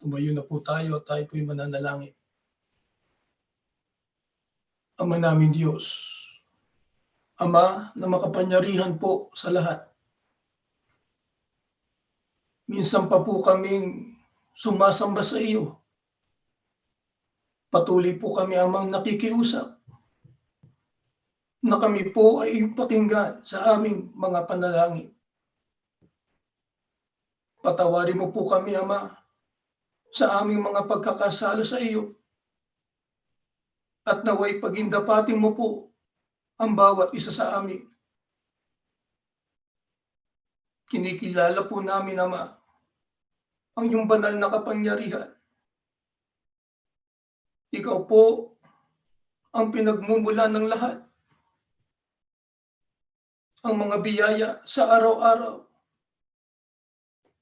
Tumayo na po tayo at tayo po'y mananalangin. Ama namin Diyos, Ama na makapangyarihan po sa lahat. Minsan pa po kaming sumasamba sa iyo. Patuloy po kami amang nakikiusap na kami po ay pakinggan sa aming mga panalangin. Patawarin mo po kami, Ama, sa aming mga pagkakasala sa iyo. At naway pagindapatin mo po ang bawat isa sa amin. Kinikilala po namin, Ama, ang iyong banal na kapangyarihan. Ikaw po ang pinagmumula ng lahat. Ang mga biyaya sa araw-araw,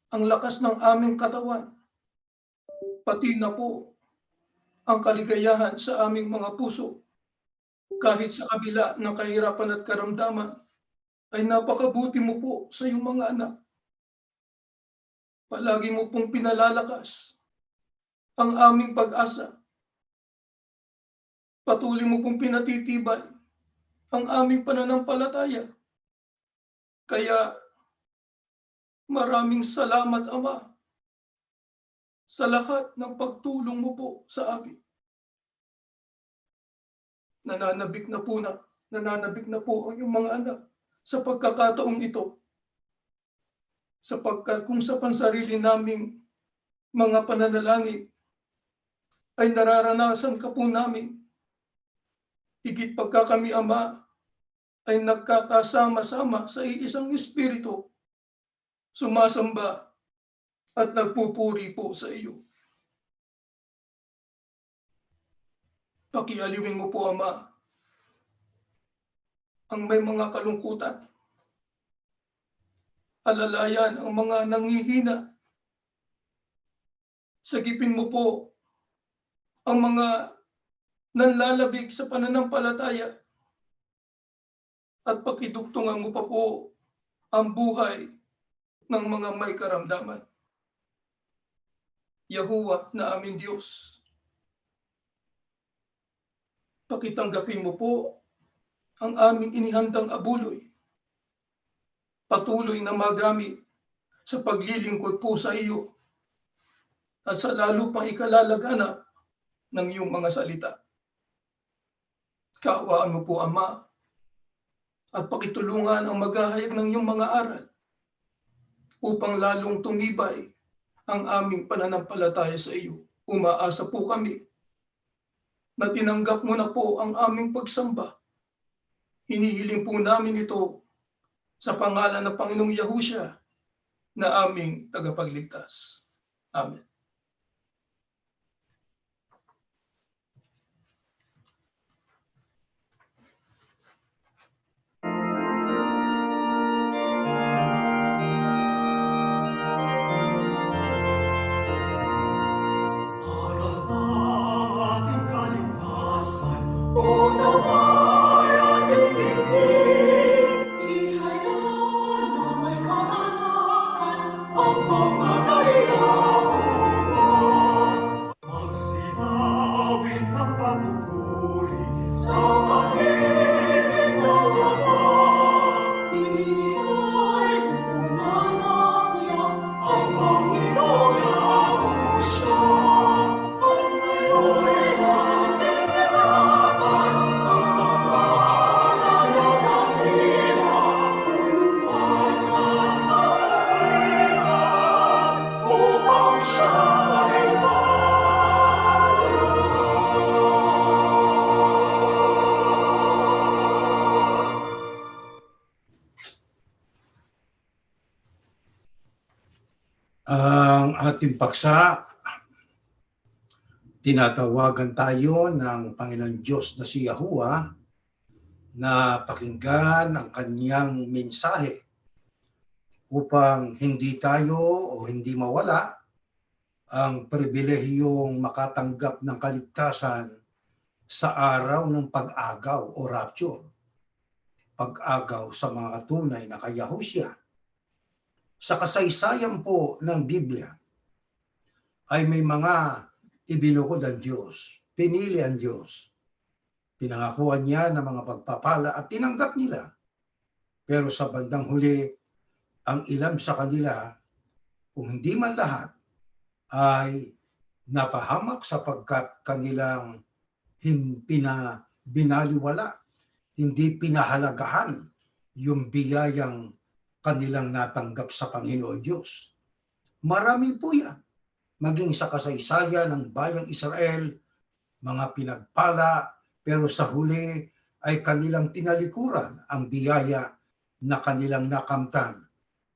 ang lakas ng aming katawan, pati na po ang kaligayahan sa aming mga puso. Kahit sa kabila ng kahirapan at karamdaman, ay napakabuti mo po sa iyong mga anak. Palagi mo pong pinalalakas ang aming pag-asa. Patuloy mo pong pinatitibay ang aming pananampalataya. Kaya maraming salamat, Ama, sa lahat ng pagtulong mo po sa amin. Nananabik na po ang iyong mga anak sa pagkakataong ito, sapagkat kung sa pansarili naming mga pananalangin ay nararanasan ka po namin, higit pagka kami, Ama, ay nagkakasama-sama sa iisang Espiritu, sumasamba at nagpupuri po sa iyo. Pakialiwin mo po, Ama, ang may mga kalungkutan, alalayan ang mga nanghihina. Sagipin mo po ang mga nanlalabig sa pananampalataya at pakidugtungan mo pa po ang buhay ng mga may karamdaman. Yahuwah na aming Diyos, pakitanggapin mo po ang aming inihandang abuloy, patuloy na magamit sa paglilingkod po sa iyo at sa lalo pang ikalalaganap ng iyong mga salita. Kaawaan mo po, Ama, at pakitulungan ang maghahayag ng iyong mga aral upang lalong tumibay ang aming pananampalataya sa iyo. Umaasa po kami na tinanggap mo na po ang aming pagsamba. Hinihiling po namin ito sa pangalan ng Panginoong Yahushua na aming tagapagligtas. Amen. Ang ating paksa, tinatawagan tayo ng Panginoon Diyos na si Yahuwah na pakinggan ang kanyang mensahe upang hindi tayo o hindi mawala ang pribilehiyong makatanggap ng kaligtasan sa araw ng pag-agaw o rapture, pag-agaw sa mga tunay na kay Yahushua. Sa kasaysayan po ng Biblia ay may mga ibinukod ang Diyos, pinili ang Diyos. Pinangakuan niya ng mga pagpapala at tinanggap nila. Pero sa bandang huli, ang ilan sa kanila, kung hindi man lahat, ay napahamak sapagkat kanilang binaliwala, hindi pinahalagahan yung biyayang kanilang natanggap sa Panginoon Diyos. Marami po yan. Maging sa kasaysayan ng bayang Israel, mga pinagpala, pero sa huli ay kanilang tinalikuran ang biyaya na kanilang nakamtan.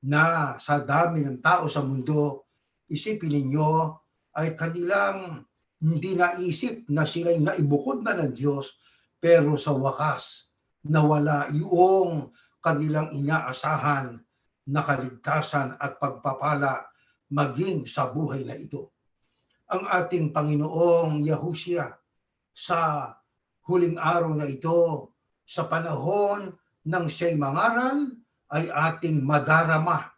Na sa dami ng tao sa mundo, isipin ninyo, ay kanilang hindi naisip na sila'y naibukod na ng Diyos, pero sa wakas, nawala yung kanilang inaasahan na kaligtasan at pagpapala maging sa buhay na ito. Ang ating Panginoong Yahushua sa huling araw na ito, sa panahon ng siya'y mangaral, ay ating madarama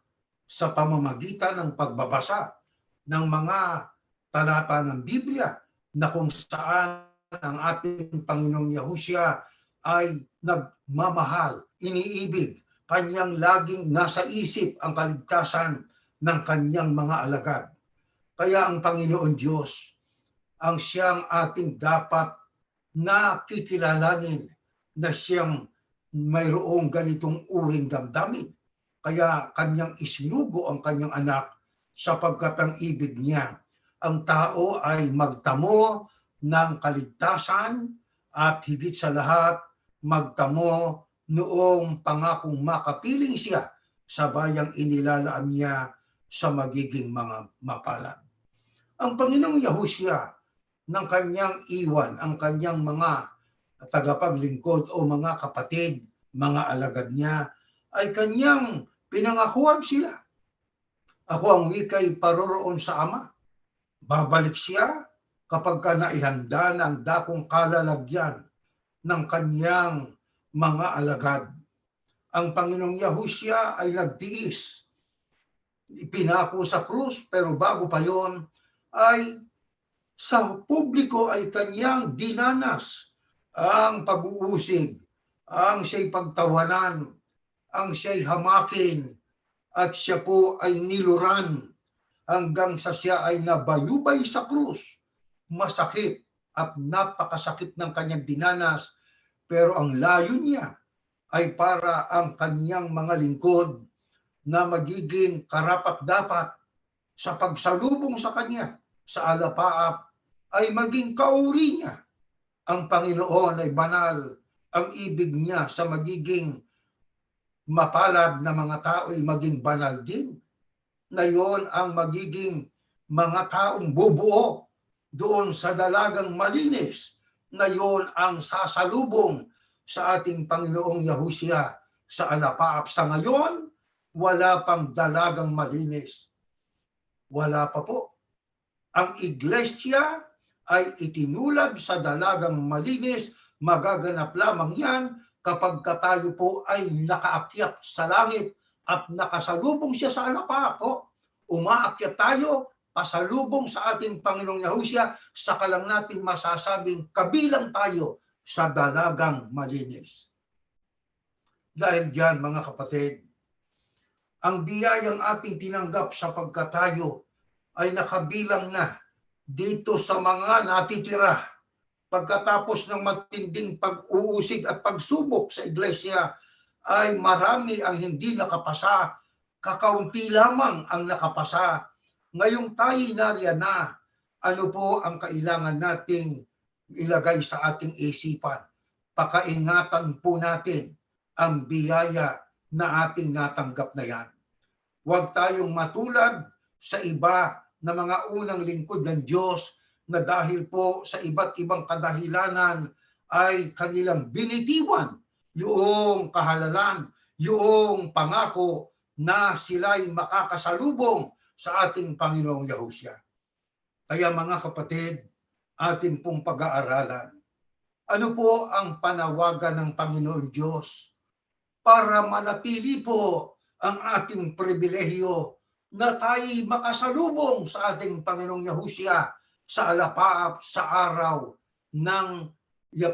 sa pamamagitan ng pagbabasa ng mga talata ng Biblia na kung saan ang ating Panginoong Yahushua ay nagmamahal, iniibig, kanyang laging nasa isip ang kaligtasan ng kanyang mga alagad. Kaya ang Panginoon Diyos ang siyang ating dapat na kikilalanin, na siyang mayroong ganitong uring damdamin. Kaya kanyang isinugo ang kanyang anak sapagkat ang ibig niya, ang tao ay magtamo ng kaligtasan at higit sa lahat, magtamo noong pangakong makapiling siya sa bayang inilalaan niya sa magiging mga mapalad. Ang Panginoong Yahushua ng kanyang iwan, ang kanyang mga tagapaglingkod o mga kapatid, mga alagad niya, ay kanyang pinangakuan sila. Ako ang wika'y paroroon sa Ama. Babalik siya kapag ka naihanda na ang dakong kalalagyan ng kanyang mga alagad. Ang Panginoong Yahushua ay nagtiis. Ipinako sa krus, pero bago pa yon ay sa publiko ay kanyang dinanas ang pag-uusig, ang siya'y pagtawanan, ang siya'y hamakin, at siya po ay niluran hanggang sa siya ay nabayubay sa krus. Masakit at napakasakit ng kanyang dinanas, pero ang layo niya ay para ang kanyang mga lingkod na magiging karapat-dapat sa pagsalubong sa kanya sa alapaap ay maging kauri niya. Ang Panginoon ay banal, ang ibig niya sa magiging mapalad na mga tao ay maging banal din. Na yon ang magiging mga taong bubuo doon sa dalagang malinis, na yon ang sasalubong sa ating Panginoong Yahushua sa alapaap. Sa ngayon, wala pang dalagang malinis. Wala pa po. Ang iglesia ay itinulad sa dalagang malinis. Magaganap lamang yan kapag tayo po ay nakaakyat sa langit at nakasalubong siya sa alapaap po. Umaakyat tayo, pasalubong sa ating Panginoong Yahushua, saka lang natin masasabing kabilang tayo sa dalagang malinis. Dahil diyan, mga kapatid, ang biyayang ating tinanggap sapagkat tayo ay nakabilang na dito sa mga natitira pagkatapos ng matinding pag-uusig at pagsubok sa iglesia, ay marami ang hindi nakapasa, kakaunti lamang ang nakapasa. Ngayong tayo nariyan na, ano po ang kailangan nating ilagay sa ating isipan? Pakaingatan po natin ang biyaya na ating natanggap na yan. Huwag tayong matulad sa iba na mga unang lingkod ng Diyos na dahil po sa iba't ibang kadahilanan ay kanilang binitiwan yung kahalalan, yung pangako na sila'y makakasalubong sa ating Panginoong Yahushua. Kaya mga kapatid, ating pong pag-aaralan, ano po ang panawagan ng Panginoon Diyos para manatili po ang ating pribilehiyo na tayo'y makasalubong sa ating Panginoong Yahushua sa alapaap, sa araw ng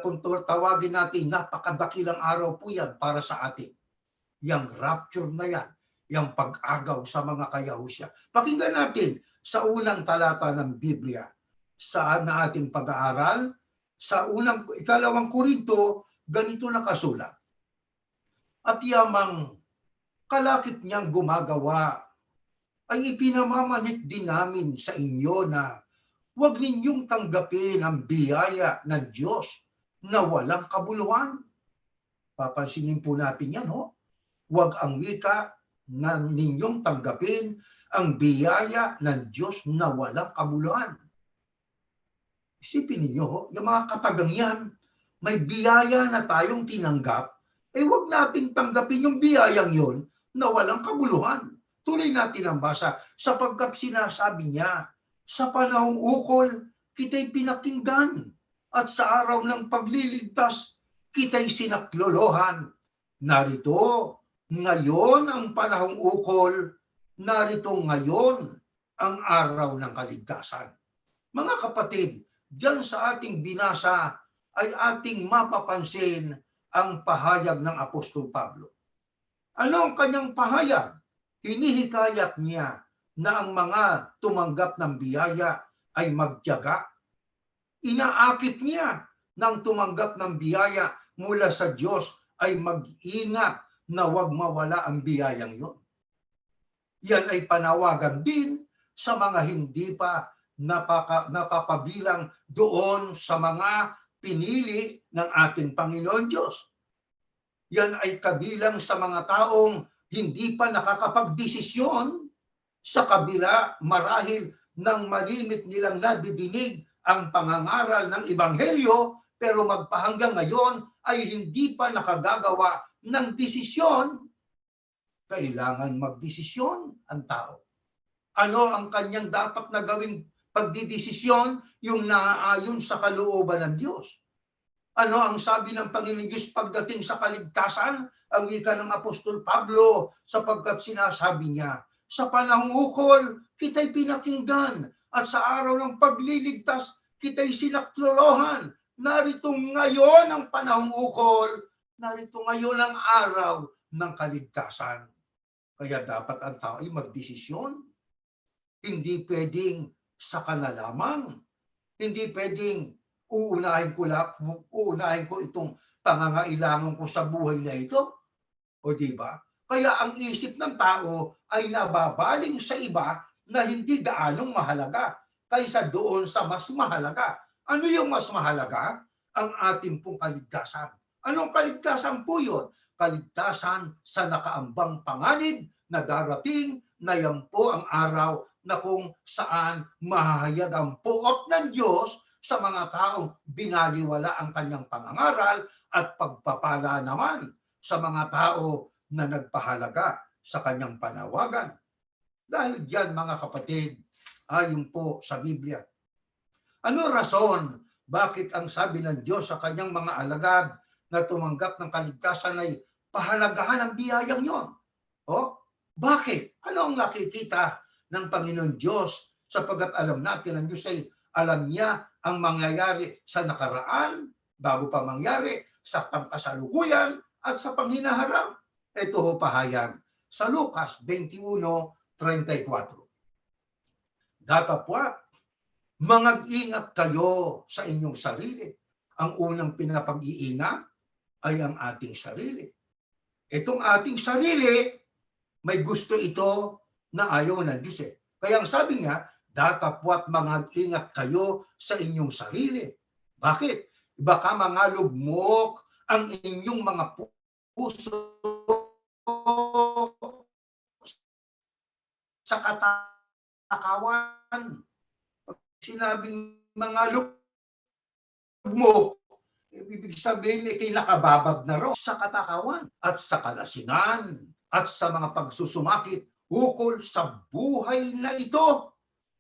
kung tawagin natin, napakadakilang araw po yan para sa atin. Yang rapture na yan, yung pag-agaw sa mga kayahusya. Pakinggan natin sa unang talata ng Biblia sa ating pag-aaral, sa ikalawang Korinto, ganito nakasulat. At yamang kalakip niyang gumagawa, ay ipinamamanhik din namin sa inyo na huwag ninyong tanggapin ang biyaya ng Diyos na walang kabuluhan. Papansinin po natin yan, ho? Huwag ang wika na ninyong tanggapin ang biyaya ng Diyos na walang kabuluhan. Isipin ninyo, ho, yung mga katagang yan, may biyaya na tayong tinanggap, huwag nating tanggapin yung biyayang yon na walang kabuluhan. Tuloy natin ang basa, sapagkat sinasabi niya, sa panahong ukol, kita'y pinakinggan, at sa araw ng pagliligtas, kita'y sinaklolohan. Narito, ngayon ang panahong ukol, narito ngayon ang araw ng kaligtasan. Mga kapatid, diyan sa ating binasa ay ating mapapansin ang pahayag ng Apostol Pablo. Ano ang kanyang pahayag? Hinihikayat niya na ang mga tumanggap ng biyaya ay magtiyaga. Inaakit niya ng tumanggap ng biyaya mula sa Diyos ay mag-ingat na huwag mawala ang biyayang yon. Yan ay panawagan din sa mga hindi pa napapabilang doon sa mga pinili ng ating Panginoon Diyos. Yan ay kabilang sa mga taong hindi pa nakakapagdesisyon sa kabila marahil ng malimit nilang nadidinig ang pangangaral ng Ebanghelyo, pero magpahanggang ngayon ay hindi pa nakagagawa ng desisyon. Kailangan magdesisyon ang tao. Ano ang kanyang dapat na gawing pagdidesisyon? Yung naaayon sa kalooban ng Diyos. Ano ang sabi ng Panginoon Diyos pagdating sa kaligtasan? Ang wika ng Apostol Pablo, sapagkat sinasabi niya, sa panahong ukol, kita'y pinakinggan, at sa araw ng pagliligtas, kita'y sinaklolohan. Narito ngayon ang panahong ukol, narito ngayon ang araw ng kaligtasan. Kaya dapat ang tao ay magdesisyon. Hindi pwedeng saka na lamang. Hindi pwedeng uunahin ko itong pangangailangan ko sa buhay na ito. O di ba? Kaya ang isip ng tao ay nababaling sa iba na hindi gaanong mahalaga kaysa doon sa mas mahalaga. Ano yung mas mahalaga? Ang ating pong kaligtasan. Anong kaligtasan po yun? Kaligtasan sa nakaambang panganib na darating, na yan po ang araw na kung saan mahahayag ang puot ng Diyos sa mga taong binaliwala ang kanyang pangangaral at pagpapala naman sa mga tao na nagpahalaga sa kanyang panawagan. Dahil diyan, mga kapatid, ayon po sa Biblia, ano rason bakit ang sabi ng Diyos sa kanyang mga alagad na tumanggap ng kaligtasan ay pahalagahan ang biyayang yon? O, bakit? Ano ang nakikita ng Panginoon Diyos? Sapagkat alam natin ang Diyos ay alam niya ang mangyayari sa nakaraan, bago pa mangyari, sa pangkasalukuyan at sa panghinaharap. Ito ho pahayag sa Lucas 21:34. Datapwat, mangag-ingat kayo sa inyong sarili. Ang unang pinapag-iingat ay ang ating sarili. Itong ating sarili, may gusto ito na ayaw ng Diyos eh. Kaya ang sabi niya, datapwat mangag-ingat kayo sa inyong sarili. Bakit? Baka mangalugmok ang inyong mga puso sa katakawan. Sinabing mangalugmok, ibig sabihin ay kinakababag na raw sa katakawan at sa kalasingan at sa mga pagsusumakit ukol sa buhay na ito.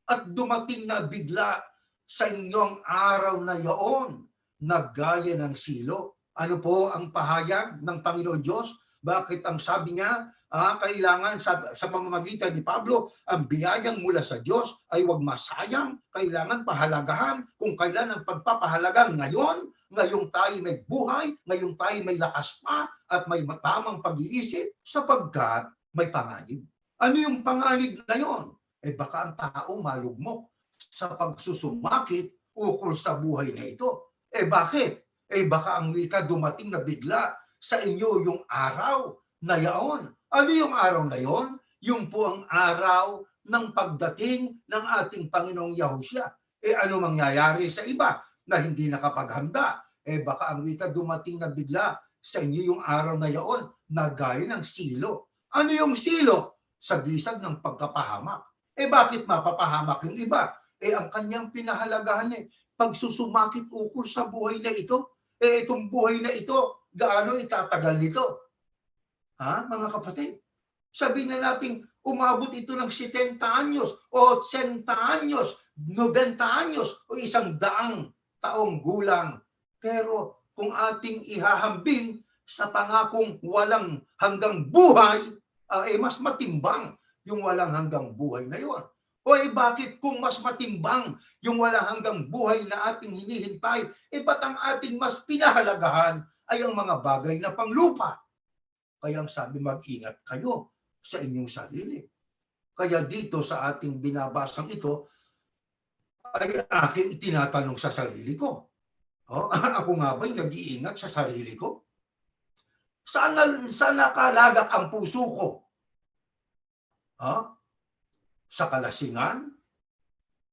At dumating na bigla sa inyong araw na yaon na gaya ng silo. Ano po ang pahayag ng Panginoon Diyos? Bakit ang sabi niya, kailangan sa pamamagitan ni Pablo, ang biyayang mula sa Diyos ay huwag masayang, kailangan pahalagahan kung kailan ang pagpapahalagang ngayong tayo may buhay, ngayong tayo may lakas pa at may tamang pag-iisip sapagkat may panganib. Ano yung panganib na yon? Baka ang tao malugmok sa pagsusumakit ukol sa buhay na ito. Bakit? Baka ang wika dumating na bigla sa inyo yung araw na yaon. Ano yung araw na yon? Yung po ang araw ng pagdating ng ating Panginoong Yahushua. Ano mangyayari sa iba na hindi nakapaghanda? Baka ang wika dumating na bigla sa inyo yung araw na yaon na gaya ng silo. Ano yung silo? Sa gisag ng pagkapahamak. Bakit mapapahamak yung iba? Ang kanyang pinahalagahan pagsusumakit ukol sa buhay na ito. Itong buhay na ito, gaano itatagal nito? Mga kapatid? Sabihin na natin, umabot ito ng 70 anyos, o 80 anyos, 90 anyos, o 100 taong gulang. Pero kung ating ihahambing sa pangakong walang hanggang buhay, mas matimbang yung walang hanggang buhay na yon. Bakit kung mas matimbang yung walang hanggang buhay na ating hinihintay, ba't ang ating mas pinahalagahan ay ang mga bagay na panglupa? Kaya ang sabi, mag-ingat kayo sa inyong sarili. Kaya dito sa ating binabasang ito, ay aking tinatanong sa sarili ko. Ako nga ba'y nag-iingat sa sarili ko? Saan nakalagak ang puso ko? Ha? Sa kalasingan?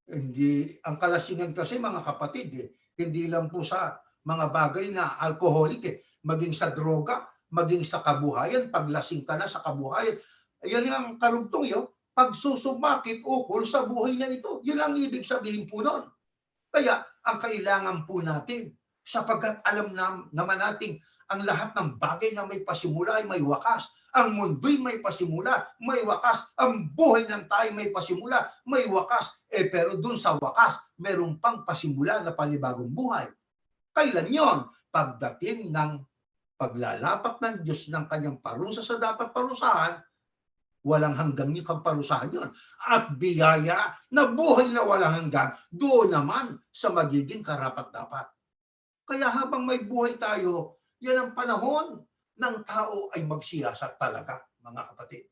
Hindi, ang kalasingan kasi mga kapatid, hindi lang po sa mga bagay na alcoholic, maging sa droga, maging sa kabuhayan, paglasing ka na sa kabuhayan. Yan ang karugtong yun, pagsusumakit ukol sa buhay na ito. Yun ang ibig sabihin po nun. Kaya ang kailangan po natin, sapagkat alam naman natin ang lahat ng bagay na may pasimula ay may wakas. Ang mundo'y may pasimula, may wakas. Ang buhay ng tayo may pasimula, may wakas. Pero dun sa wakas, meron pang pasimula na panibagong buhay. Kailan yon? Pagdating ng paglalapat ng Diyos ng kanyang parusa sa dapat parusahan, walang hanggang yung kaparusahan yun. At biyaya na buhay na walang hanggan, doon naman sa magiging karapat-dapat. Kaya habang may buhay tayo, yan ang panahon ng tao ay magsiyasat talaga, mga kapatid.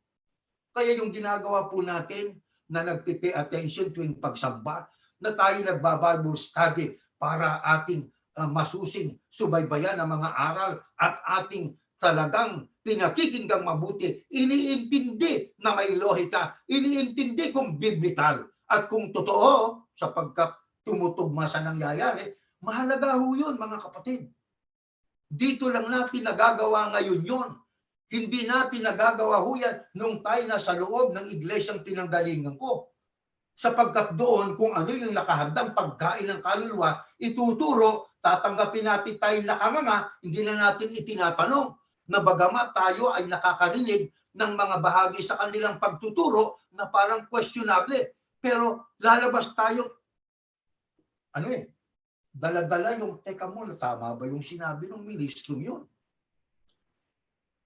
Kaya yung ginagawa po natin na nagpipay attention tuwing pagsamba, na tayo nagbabible study para ating masusing subaybayan ang mga aral at ating talagang pinakikinggang mabuti, iniintindi na may lohika, iniintindi kung biblical at kung totoo sapagkat tumutugma sa nangyayari, mahalaga ho yun, mga kapatid. Dito lang natin nagagawa ngayon yun. Hindi natin nagagawa ho yan nung tayo nasa loob ng iglesyang pinanggalingan ko. Sapagkat doon, kung ano yung nakahandang pagkain ng kaluluwa, ituturo, tatanggapin natin tayo nakanganga, hindi na natin itinatanong na bagamat tayo ay nakakarinig ng mga bahagi sa kanilang pagtuturo na parang questionable. Pero lalabas tayo, dala-dala yung, teka muna, tama ba yung sinabi ng ministro yun?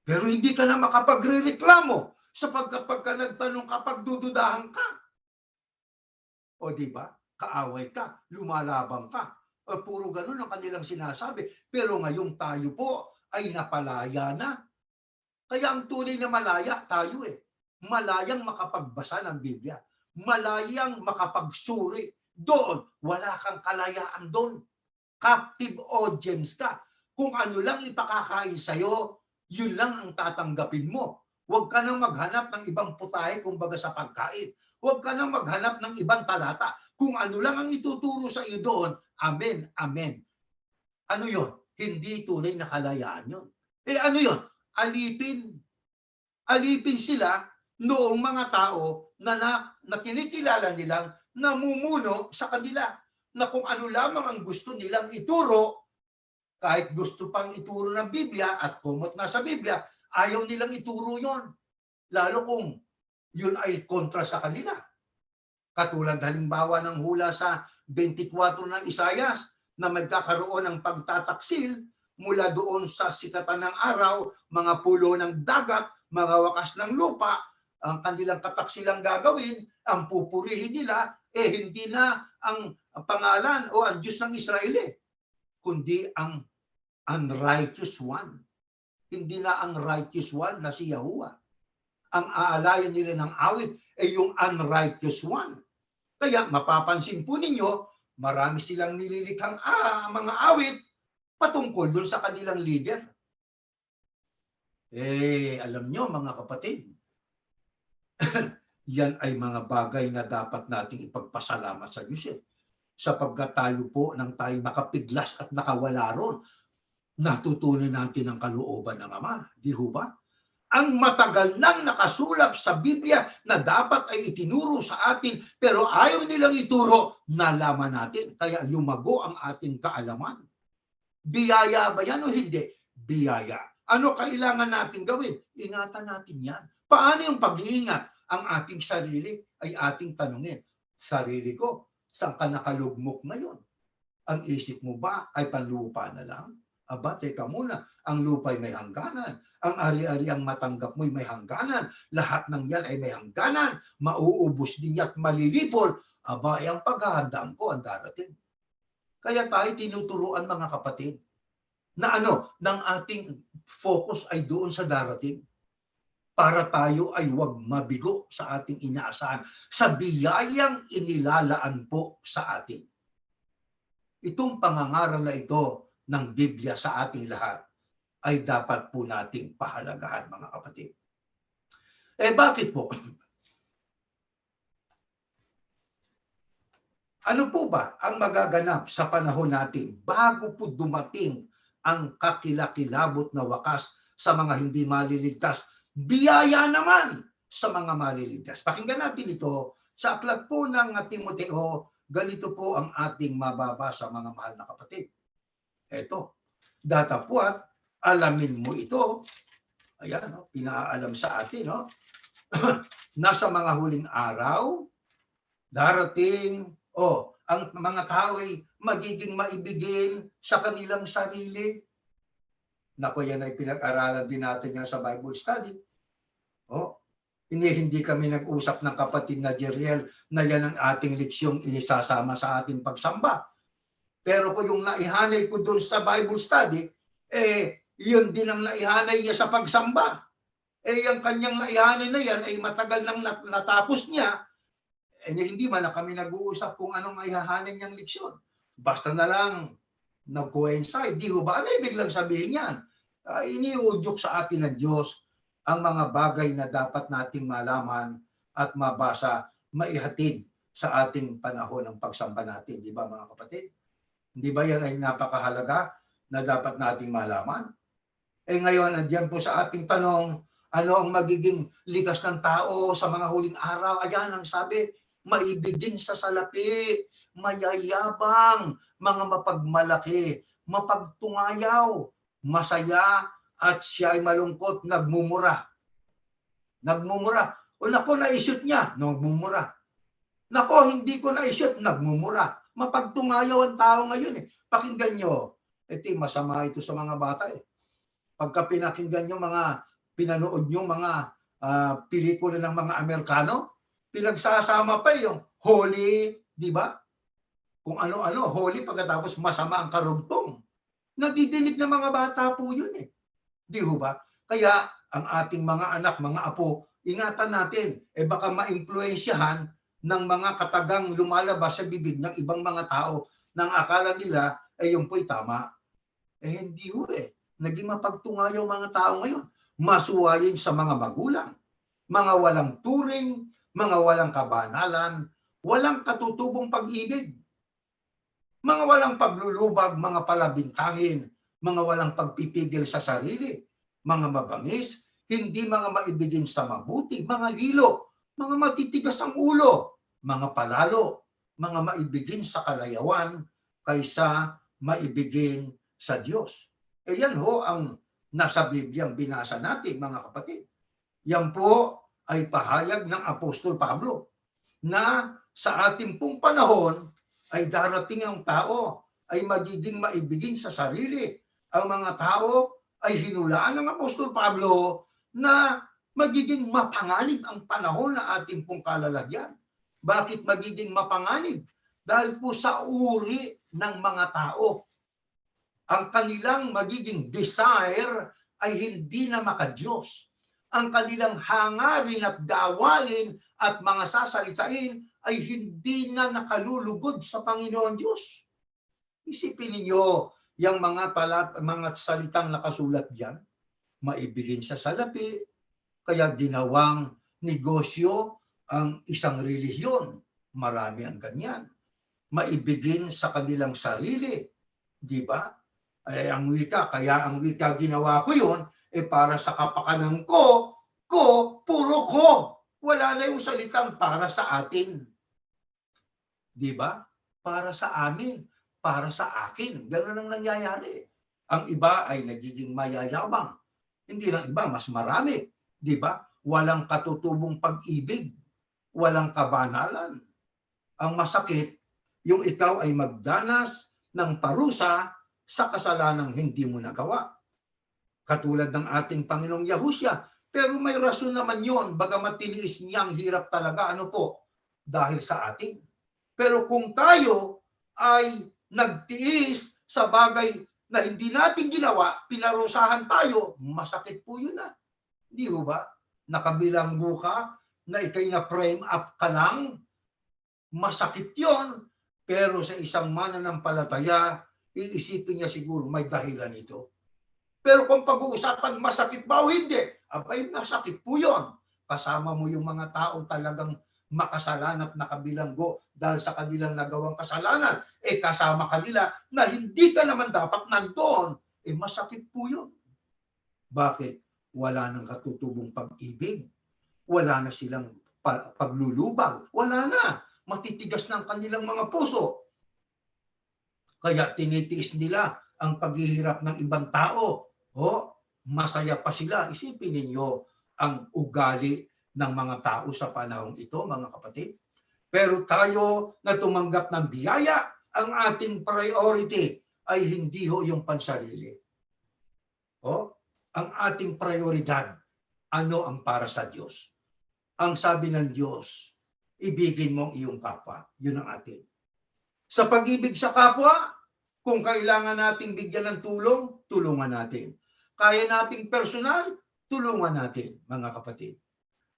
Pero hindi ka na makapagre-reklamo sapagkat pagka nagtanong ka, pagdududahan ka. O di ba? Kaaway ka, lumalabang ka. Puro ganun ang kanilang sinasabi. Pero ngayong tayo po ay napalaya na. Kaya ang tunay na malaya tayo Malayang makapagbasa ng Biblia. Malayang makapagsuri. Doon, wala kang kalayaan doon. Captive audience ka. Kung ano lang ipakakain sa'yo, yun lang ang tatanggapin mo. Huwag ka nang maghanap ng ibang putahe kumbaga sa pagkain. Huwag ka nang maghanap ng ibang talata. Kung ano lang ang ituturo sa iyo doon, amen, amen. Ano yun? Hindi tunay na kalayaan yun. Ano yun? Alipin. Alipin sila noong mga tao na kinikilala nilang namumuno sa kanila. Na kung ano lamang ang gusto nilang ituro, kahit gusto pang ituro ng Biblia at kumot na sa Biblia, ayaw nilang ituro yon. Lalo kung yun ay kontra sa kanila. Katulad halimbawa ng hula sa 24 ng Isayas na magkakaroon ng pagtataksil mula doon sa sikatan ng araw, mga pulo ng dagat, mga wakas ng lupa, ang kanilang kataksilang gagawin, ang pupurihin nila, hindi na ang pangalan o ang Diyos ng Israel, kundi ang unrighteous one. Hindi na ang righteous one na si Yahuwah. Ang aalayan nila ng awit ay yung unrighteous one. Kaya mapapansin po ninyo, marami silang nililikhang mga awit patungkol doon sa kanilang leader. Alam nyo mga kapatid, yan ay mga bagay na dapat nating ipagpasalamat sa Diyos. Sapagkat tayo po nang tayo makapiglas at nakawala ron, natutunan natin ang kalooban ng Ama. Di ho ba? Ang matagal nang nakasulap sa Biblia na dapat ay itinuro sa atin, pero ayaw nilang ituro, nalaman natin. Kaya lumago ang ating kaalaman. Biyaya ba yan o hindi? Biyaya. Ano kailangan natin gawin? Ingatan natin yan. Paano yung pag-iingat? Ang ating sarili ay ating tanungin. Sarili ko, saan ka nakalugmok ngayon? Ang isip mo ba ay panlupa na lang? Aba, teka muna, ang lupa ay may hangganan. Ang ari-ari ang matanggap mo'y may hangganan. Lahat ng yan ay may hangganan. Mauubos din at malilipol. Aba, ay ang paghahandaan ko ang darating. Kaya tayo tinuturuan mga kapatid na ng ating focus ay doon sa darating para tayo ay huwag mabigo sa ating inaasahan sa biyayang inilalaan po sa atin. Itong pangangaral na ito ng Biblia sa ating lahat ay dapat po nating pahalagahan, mga kapatid. Bakit po? Ano po ba ang magaganap sa panahon natin bago po dumating ang kakilakilabot na wakas sa mga hindi maliligtas? Biyaya naman sa mga maliligtas. Pakinggan natin ito sa aklat po ng Timoteo. Ganito po ang ating mababasa, mga mahal na kapatid. Eto, datapwat, alamin mo ito. Ayan, no? Pinaalam sa atin, no? Nasa mga huling araw, darating, ang mga tao ay magiging maibigin sa kanilang sarili. Naku, yan ay pinag-aralan din natin yan sa Bible study. Hindi kami nag-usap ng kapatid na Jeriel na yan ang ating leksyong inisasama sa ating pagsamba. Pero kung yung naihanay ko doon sa Bible study, yun din ang naihanay niya sa pagsamba. Yung kanyang naihanay na yan ay matagal nang natapos niya, hindi man na kami nag-uusap kung anong naihahanay niyang leksyon. Basta na lang nag-coincide. Di ba? Ano ibig lang sabihin yan? Iniudyok sa atin ng Diyos ang mga bagay na dapat nating malaman at mabasa, maihatid sa ating panahon ng pagsamba natin. Di ba, mga kapatid? Di ba yan ay napakahalaga na dapat nating malaman? Ngayon, andyan po sa ating tanong, ano ang magiging likas ng tao sa mga huling araw? Ayan ang sabi, maibigin sa salapi, mayayabang, mga mapagmalaki, mapagtungayaw, masaya, at siya ay malungkot, nagmumura. Nagmumura. O nako, na-shoot niya, nagmumura. Nako, hindi ko na-shoot, nagmumura. Mapagtungayaw ang tao ngayon eh. Pakinggan nyo. Masama ito sa mga bata eh. Pagka pinakinggan nyo pinanood nyo mga pelikula ng mga Amerikano, pinagsasama pa yung holy, di ba? Kung ano-ano, holy pagkatapos masama ang karugtong. Nadidinig ng mga bata po yun eh. Di ba? Kaya ang ating mga anak, mga apo, ingatan natin, baka ma-impluensyahan ng mga katagang lumalabas sa bibig ng ibang mga tao nang akala nila, yun po'y tama. Hindi ho eh. Naging mapagtungayaw mga tao ngayon. Masuwayin sa mga magulang, mga walang turing, mga walang kabanalan, walang katutubong pag-ibig, mga walang paglulubag, mga palabintangan, mga walang pagpipigil sa sarili, mga mabangis, hindi mga maibigin sa mabuti, mga lilo, mga matitigas ang ulo, mga palalo, mga maibigin sa kalayawan, kaysa maibigin sa Diyos. Yan ho ang nasa Bibliang binasa natin, mga kapatid. Yan po ay pahayag ng Apostol Pablo na sa ating pong panahon ay darating ang tao ay magiging maibigin sa sarili. Ang mga tao ay hinulaan ng Apostol Pablo na magiging mapanganib ang panahon na ating pong kalalagyan. Bakit magiging mapanganib? Dahil po sa uri ng mga tao. Ang kanilang magiging desire ay hindi na makadiyos. Ang kanilang hangarin at gawain at mga sasalitain ay hindi na nakalulugod sa Panginoon Diyos. Isipin ninyo, yung mga salitang nakasulat diyan, maibigin sa salapi, kaya ginawang negosyo ang isang relihiyon. Marami ang ganyan. Maibigin sa kanilang sarili, di ba? Ang wika, kaya ang wika ginawa ko yun, para sa kapakanan ko, puro ko. Wala na yung salitang para sa atin. Di ba? Para sa amin, para sa akin. Ganun ang nangyayari. Ang iba ay nagiging mayayabang. Hindi lang iba, mas marami. Di ba? Walang katutubong pag-ibig. Walang kabanalan. Ang masakit, yung ikaw ay magdanas ng parusa sa kasalanang hindi mo nagawa. Katulad ng ating Panginoong Yahusya. Pero may rason naman yon, bagamat tiniis niya ang hirap talaga. Ano po? Dahil sa atin. Pero kung tayo ay nagtiis sa bagay na hindi natin ginawa, pinarusahan tayo, masakit po yun na. Di ba? Nakabilanggo ka, na ikay na frame up ka lang, masakit yon. Pero sa isang mananampalataya, iisipin niya siguro may dahilan ito. Pero kung pag-uusapan masakit ba o hindi, abay masakit po yun. Kasama mo yung mga tao talagang makasalanan at nakabilanggo dahil sa kanilang nagawang kasalanan. Kasama kanila na hindi ka naman dapat nandoon. Masakit po yun. Bakit? Wala nang katutubong pag-ibig. Wala na silang paglulubag. Wala na. Matitigas ng kanilang mga puso. Kaya tinitiis nila ang paghihirap ng ibang tao. Masaya pa sila. Isipin ninyo ang ugali ng mga tao sa panahong ito, mga kapatid. Pero tayo na tumanggap ng biyaya, ang ating priority ay hindi yung pansarili. Ang ating prioridad, ano ang para sa Diyos? Ang sabi ng Diyos, ibigin mo ang iyong kapwa. Yun ang atin. Sa pag-ibig sa kapwa, kung kailangan nating bigyan ng tulong, tulungan natin. Kaya nating personal, tulungan natin, mga kapatid.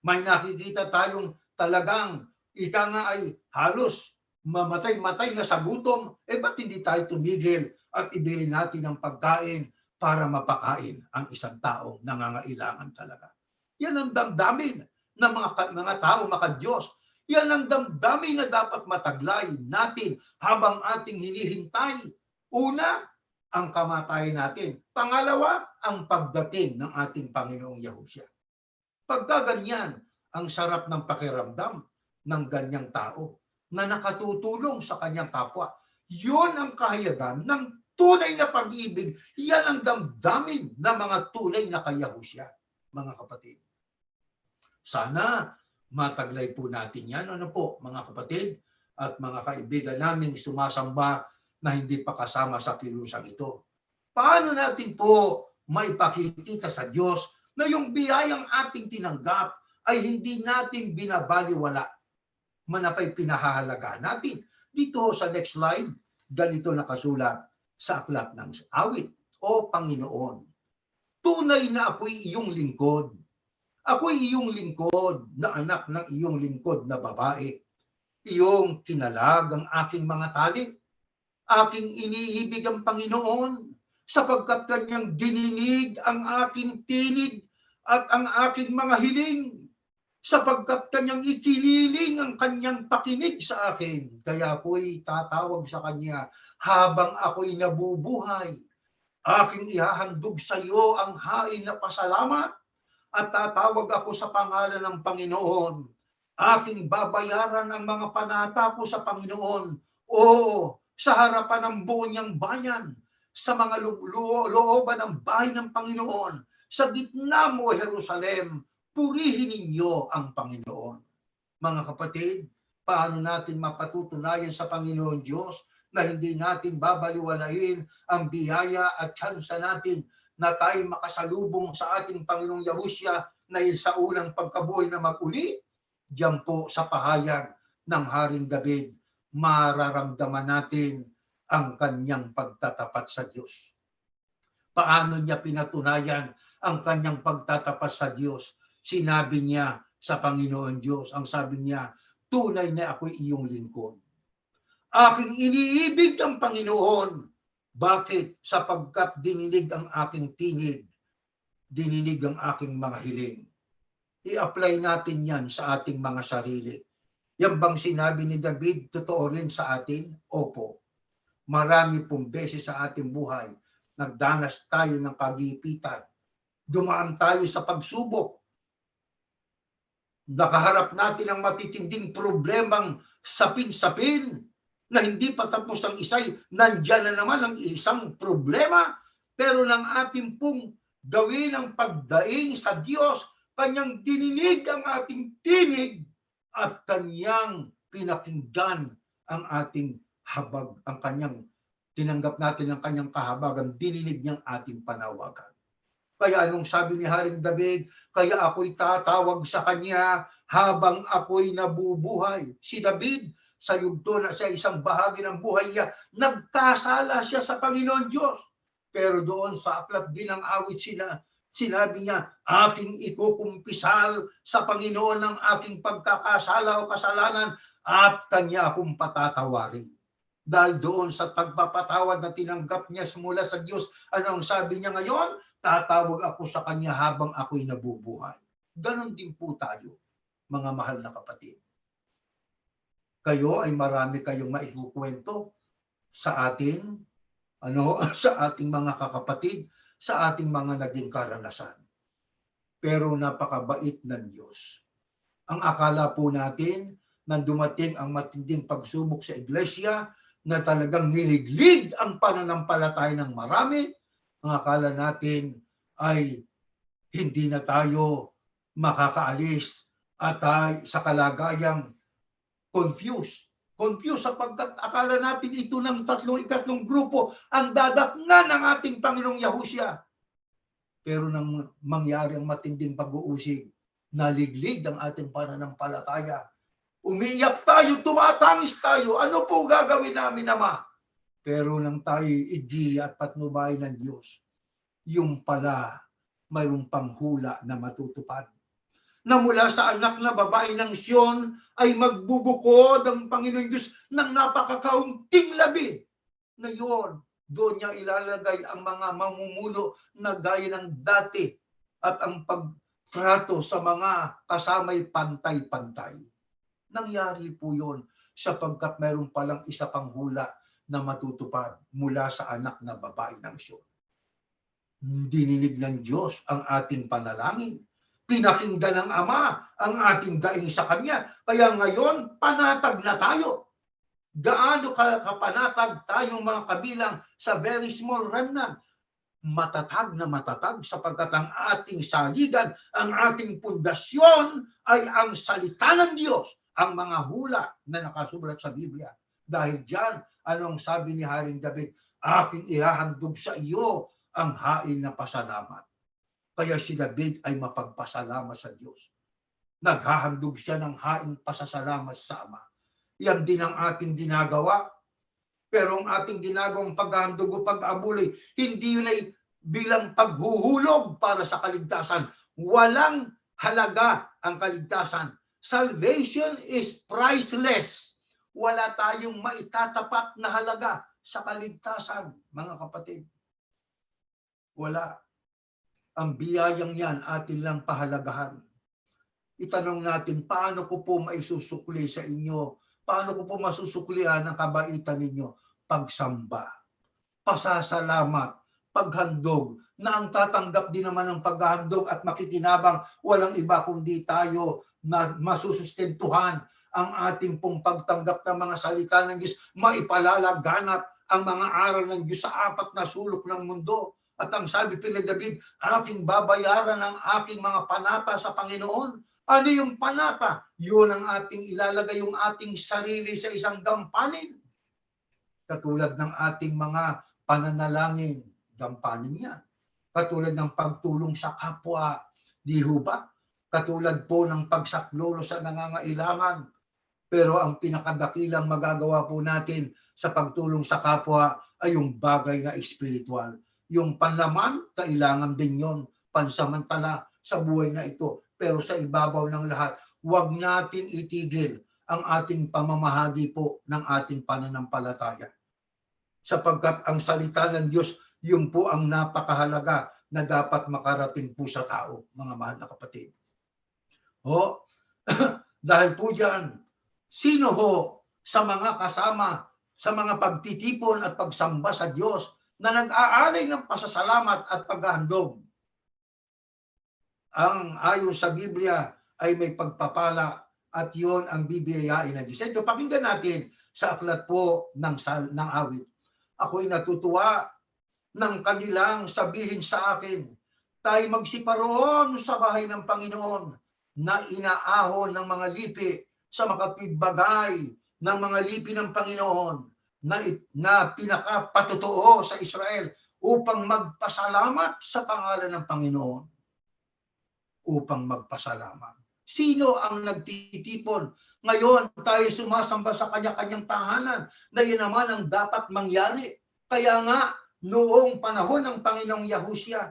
May nakikita tayong talagang ika nga ay halos mamatay-matay na sa gutom, ba't hindi tayo tumigil at ibili natin ang pagkain para mapakain ang isang taong nangangailangan talaga? Yan ang damdamin ng mga tao maka-Diyos. Yan ang damdamin na dapat mataglay natin habang ating hinihintay. Una, ang kamatayan natin. Pangalawa, ang pagdating ng ating Panginoong Yahushua. Pagka ganyan, ang sarap ng pakiramdam ng ganyang tao na nakatutulong sa kanyang kapwa. Yun ang kahayagan ng tunay na pag-ibig. Yan ang damdamin ng mga tunay na kay-Yahushua, mga kapatid. Sana mataglay po natin yan. Ano po, mga kapatid at mga kaibigan naming sumasamba na hindi pa kasama sa kilusang ito. Paano natin po maipakikita sa Diyos na yung biyayang ating tinanggap ay hindi natin binabaliwala, manapay pinahahalagaan natin? Dito sa next slide, ganito nakasulat sa aklat ng awit. O Panginoon, tunay na ako'y iyong lingkod. Ako'y iyong lingkod na anak ng iyong lingkod na babae. Iyong kinalag ang aking mga tali. Aking iniibig ang Panginoon sapagkat kanyang dininig ang aking tinig at ang aking mga hiling, sapagkat kanyang ikiniling ang kanyang pakinig sa akin. Kaya ako'y tatawag sa kanya habang ako'y nabubuhay. Aking ihahandog sa iyo ang hain na pasalamat at tatawag ako sa pangalan ng Panginoon. Aking babayaran ang mga panata ko sa Panginoon. Sa harapan ng buo niyang bayan, sa mga looban ng bahay ng Panginoon, sa gitna mo, Jerusalem, purihin ninyo ang Panginoon. Mga kapatid, paano natin mapatutunayan sa Panginoon Diyos na hindi natin babaliwalain ang biyaya at tsansa natin na tayo makasalubong sa ating Panginoong Yahushua na sa unang pagkabuhay na mag-uli? Diyan po sa pahayag ng Haring David, mararamdaman natin ang kanyang pagtatapat sa Diyos. Paano niya pinatunayan ang kanyang pagtatapat sa Diyos? Sinabi niya sa Panginoon Diyos, ang sabi niya, tunay na ako'y iyong lingkod. Aking iniibig ang Panginoon. Bakit? Sapagkat dininig ang aking tinig, dininig ang aking mga hiling. I-apply natin yan sa ating mga sarili. Yan bang sinabi ni David, totoo rin sa atin? Opo. Marami pong beses sa ating buhay, nagdanas tayo ng kagipitan. Dumaan tayo sa pagsubok. Nakaharap natin ang matitinding problemang sapin-sapin na hindi pa tapos ang isa'y, nandyan na naman ang isang problema. Pero nang ating pong gawin ang pagdaing sa Diyos, kanyang dininig ang ating tinig at kanyang pinakinggan ang ating habag, ang kanyang tinanggap natin ang kanyang kahabagan, dininig niyang ating panawagan. Kaya anong sabi ni Haring David? Kaya ako'y tatawag sa kanya habang ako'y nabubuhay. Si David, sa yugto na sa isang bahagi ng buhay niya, nagkasala siya sa Panginoon Diyos. Pero doon sa aklat din ng awit sinabi niya, aking ikukumpisal sa Panginoon ng aking pagkakasala o kasalanan at kanya akong patatawarin. Dahil doon sa pagpapatawad na tinanggap niya mula sa Diyos, ano ang sabi niya ngayon? tatawag ako sa kanya habang ako'y nabubuhay. Ganon din po tayo, mga mahal na kapatid. Kayo ay marami kayong maikukwento sa atin, sa ating mga kakapatid, sa ating mga naging karanasan. Pero napakabait ng Diyos. Ang akala po natin nang dumating ang matinding pagsubok sa iglesia na talagang niliglig ang pananampalataya ng marami, ang akala natin ay hindi na tayo makakaalis at sa kalagayang confused. Confused sapagkat akala natin ito ng ikatlong grupo ang dadatnan ng ating Panginoong Yahusya. Pero nang mangyari ang matinding pag-uusig, naliglig ang ating pananampalataya. Umiiyak tayo, tumatangis tayo. Ano po gagawin namin, Ama? Pero nang tayo idiya at patnubay ng Diyos, yung pala mayroong panghula na matutupad. Na mula sa anak na babae ng Sion ay magbubukod ang Panginoon Diyos ng napakakaunting labi. Ngayon, doon niya ilalagay ang mga mamumuno na gaya ng dati at ang pagtrato sa mga kasamay pantay-pantay. Nangyari po yun sapagkat mayroon palang isa pang hula na matutupad mula sa anak na babae ng Sion. Dininig ng Diyos ang ating panalangin. Pinakinggan ng Ama ang ating daing sa Kanya. Kaya ngayon, panatag na tayo. Gaano kapanatag tayong mga kabilang sa very small remnant? Matatag na matatag sapagkat ang ating saligan, ang ating pundasyon ay ang salita ng Diyos, ang mga hula na nakasulat sa Biblia. Dahil diyan, anong sabi ni Haring David? Aking ihahandog sa iyo ang hain na pasalamat. Kaya si David ay mapagpasalamat sa Diyos. Naghahandog siya ng hain pasasalamat sa Ama. Yan din ang ating ginagawa. Pero ang ating ginagawang paghahandog o pag-abulay, hindi yun ay bilang paghuhulog para sa kaligtasan. Walang halaga ang kaligtasan. Salvation is priceless. Wala tayong maitatapat na halaga sa kaligtasan, mga kapatid. Wala. Ang biyayang yan atin lang pahalagahan. Itanong natin, paano ko po maisusukli sa inyo? Paano ko po masusuklihan ang kabaitan ninyo? Pagsamba, pasasalamat, paghandog, na ang tatanggap din naman ng paghandog at makikinabang walang iba kundi tayo na masusustentuhan ang ating pong pagtanggap ng mga salita ng Diyos, maipalalaganap ang mga aral ng Diyos sa apat na sulok ng mundo. At ang sabi ni David, aking babayaran ang aking mga panata sa Panginoon. Ano yung panata? Yun ang ating ilalagay yung ating sarili sa isang gampanin. Katulad ng ating mga pananalangin, gampanin yan. Katulad ng pagtulong sa kapwa, di ho ba? Katulad po ng pagsaklolo sa nangangailangan. Pero ang pinakadakilang magagawa po natin sa pagtulong sa kapwa ay yung bagay na espiritual. Yung panlaman, kailangan din yon, pansamantala sa buhay na ito. Pero sa ibabaw ng lahat, huwag natin itigil ang ating pamamahagi po ng ating pananampalataya. Sapagkat ang salita ng Diyos, yun po ang napakahalaga na dapat makarating po sa tao, mga mahal na kapatid. Dahil po dyan, sino ho sa mga kasama, sa mga pagtitipon at pagsamba sa Diyos na nag-aalay ng pasasalamat at paghahandog? Ang ayon sa Biblia ay may pagpapala at yon ang bibiyayain ng Diyos. Ito, pakinggan natin sa aklat po ng awit. Ako'y natutuwa ng kanilang sabihin sa akin, tayo magsiparoon sa bahay ng Panginoon na inaahon ng mga lipi sa makapidbagay ng mga lipi ng Panginoon na pinakapatotoo sa Israel upang magpasalamat sa pangalan ng Panginoon. Upang magpasalamat. Sino ang nagtitipon? Ngayon tayo sumasamba sa kanya-kanyang tahanan na yun naman ang dapat mangyari. Kaya nga, noong panahon ng Panginoong Yahusya,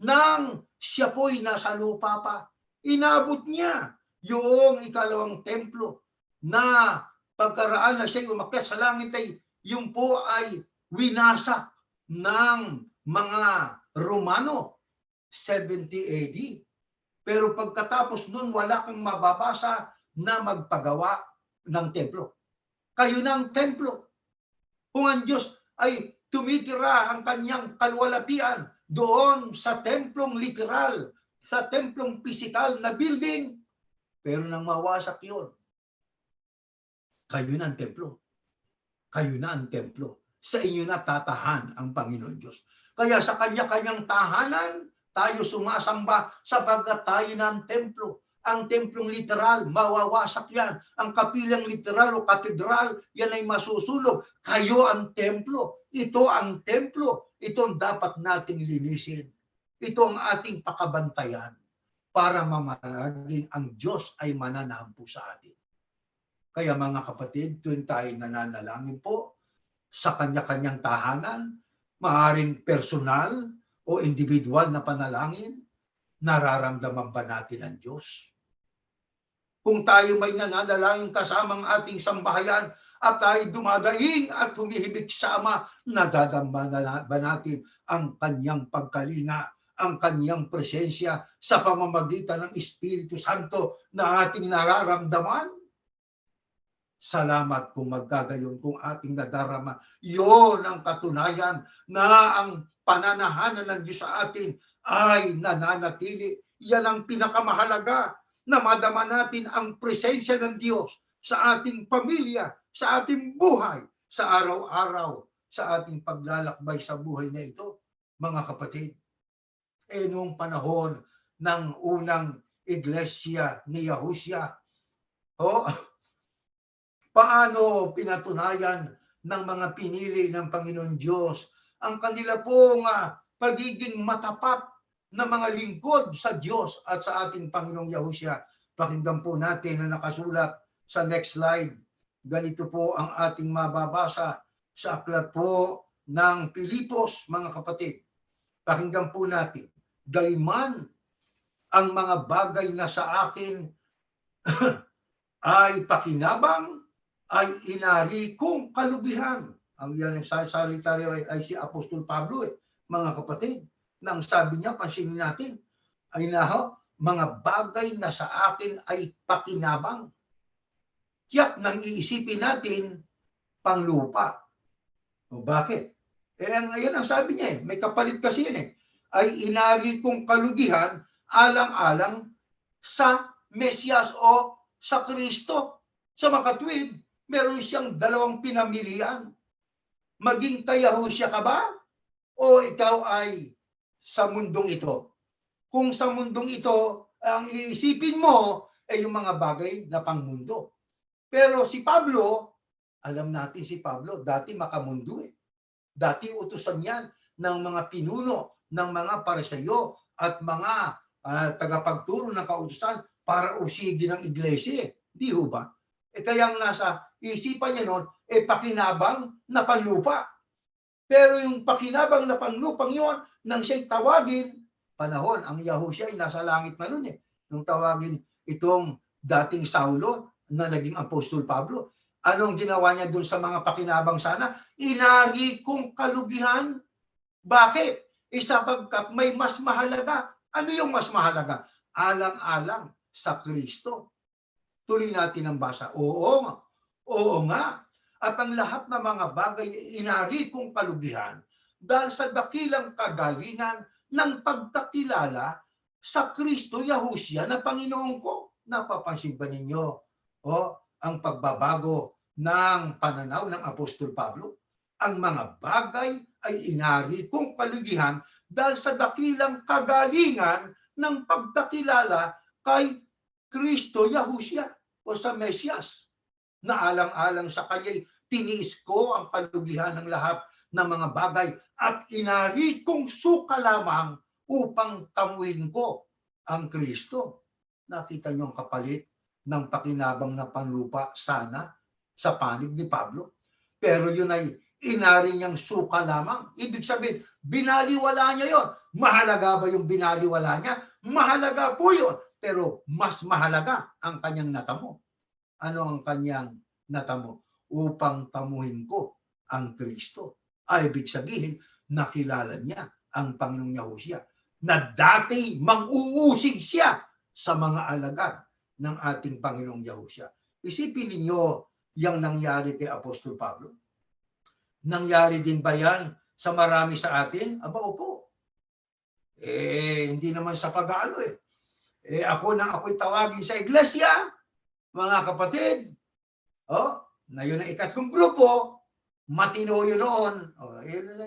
nang siya po'y nasa lupa pa, inabot niya yung ikalawang templo na pagkaraan na siya umakyat sa langit ay yung po ay winasak ng mga Romano 70 AD. Pero pagkatapos nun, wala kang mababasa na magpagawa ng templo. Kayo ng templo. Kung ang Diyos ay tumitira ang kanyang kalwalatian doon sa templong literal, sa templong pisikal na building, pero nang mawasak yun, kayo na ang templo. Kayo na ang templo. Sa inyo na tatahan ang Panginoon Diyos. Kaya sa kanya-kanyang tahanan, tayo sumasamba sapagkat tayo na ang templo. Ang templong literal, mawawasak yan. Ang kapilang literal o katedral, yan ay masusunog. Kayo ang templo. Ito ang templo. Ito ang dapat nating linisin. Ito ang ating pakabantayan para mamaraging ang Diyos ay mananampo sa atin. Kaya mga kapatid, tuwing tayo nananalangin po sa kanya-kanyang tahanan, maaaring personal o individual na panalangin, nararamdaman ba natin ang Diyos? Kung tayo may nananalangin kasamang ating sambahayan at tayo dumadaing at humihibig sa Ama, nadadamba ba natin ang kanyang pagkalinga, ang kanyang presensya sa pamamagitan ng Espiritu Santo na ating nararamdaman? Salamat kung magkagayon kung ating nadarama. Yon ang katunayan na ang pananahanan ng Diyos sa atin ay nananatili. Yan ang pinakamahalaga na madama natin ang presensya ng Diyos sa ating pamilya, sa ating buhay, sa araw-araw, sa ating paglalakbay sa buhay na ito. Mga kapatid, noong panahon ng unang iglesia ni Yahushua, paano pinatunayan ng mga pinili ng Panginoon Diyos ang kanila pong pagiging matapat na mga lingkod sa Diyos at sa ating Panginoong Yahushua. Pakinggan po natin na nakasulat sa next slide. Ganito po ang ating mababasa sa aklat po ng Pilipos, mga kapatid. Pakinggan po natin. Gayman ang mga bagay na sa akin ay pakinabang, ay inari kong kalubihan. Ang yan ang salita ay si Apostol Pablo, mga kapatid. Nang sabi niya, pansinin natin, ay mga bagay na sa akin ay pakinabang. Tiyak nang iisipin natin, panglupa. O bakit? Yan ang sabi niya, may kapalit kasi yan ay inari kong kalugihan alang-alang sa Mesiyas o sa Kristo. Sa makatwid, meron siyang dalawang pinamilian. Maging kay Yahushua ka ba? O ikaw ay sa mundong ito? Kung sa mundong ito, ang iisipin mo ay yung mga bagay na pangmundo. Pero si Pablo, alam natin si Pablo, dati makamundo Dati utusan yan ng mga pinuno, ng mga Pariseyo at mga tagapagturo ng kautusan para usigin ng iglesia. Di ho ba? Kaya nasa isipan niya noon, pakinabang na panlupa. Pero yung pakinabang na panlupang yon, nang siya'y tawagin, panahon, ang Yahushua ay nasa langit na noon nung tawagin itong dating Saulo na naging Apostol Pablo. Anong ginawa niya dun sa mga pakinabang sana? Inari kong kalugihan. Bakit? Sapagkat may mas mahalaga. Ano yung mas mahalaga? Alang-alang sa Kristo. Tuloy natin ang basa. Oo nga. At ang lahat ng mga bagay inari kong kalugihan dahil sa dakilang kagalingan ng pagkakilala sa Kristo Yahushua na Panginoon ko. Napapansin ba ninyo ang pagbabago ng pananaw ng Apostol Pablo? Ang mga bagay ay inari kong kalugihan dahil sa dakilang kagalingan ng pagkakilala kay Kristo Yahushua o sa Mesiyas. Na alang-alang sa kanya'y tiniis ko ang kalugihan ng lahat ng mga bagay at inari kong suka lamang upang tamuin ko ang Kristo. Nakita niyo ang kapalit ng pakinabang na panlupa sana sa panig ni Pablo. Pero yun ay inari niyang suka lamang. Ibig sabihin, binaliwala niya yon. Mahalaga ba yung binaliwala niya? Mahalaga po yun. Pero mas mahalaga ang kanyang natamo. Ano ang kanyang natamo? Upang tamuhin ko ang Kristo. Ay, ibig sabihin, nakilala niya ang Panginoong Yahushua na dati mang-uusig siya sa mga alagad ng ating Panginoong Yahushua. Isipin ninyo yung nangyari kay Apostol Pablo. Nangyari din ba yan sa marami sa atin? Aba, opo. Hindi naman sa pag-aano eh. Ako'y tawagin sa iglesia, mga kapatid. Na yun ang ikatlong grupo, matino yun noon.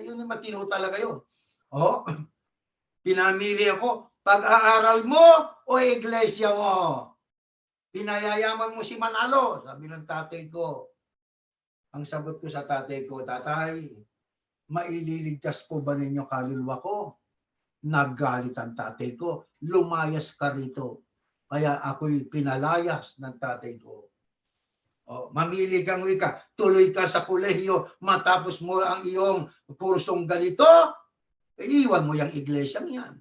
Yun matino talaga yun. Pinamili ako, pag-aaral mo o iglesia mo? Pinayayaman mo si Manalo. Sabi ng tatay ko. Ang sagot ko sa tatay ko, tatay, maililigtas po ba ninyo kaluluwa ko? Naggalit ang tatay ko, lumayas ka rito. Kaya ako'y pinalayas ng tatay ko. Mamili kang wika, tuloy ka sa kolehiyo, matapos mo ang iyong kursong ganito, iwan mo yung iglesia yan.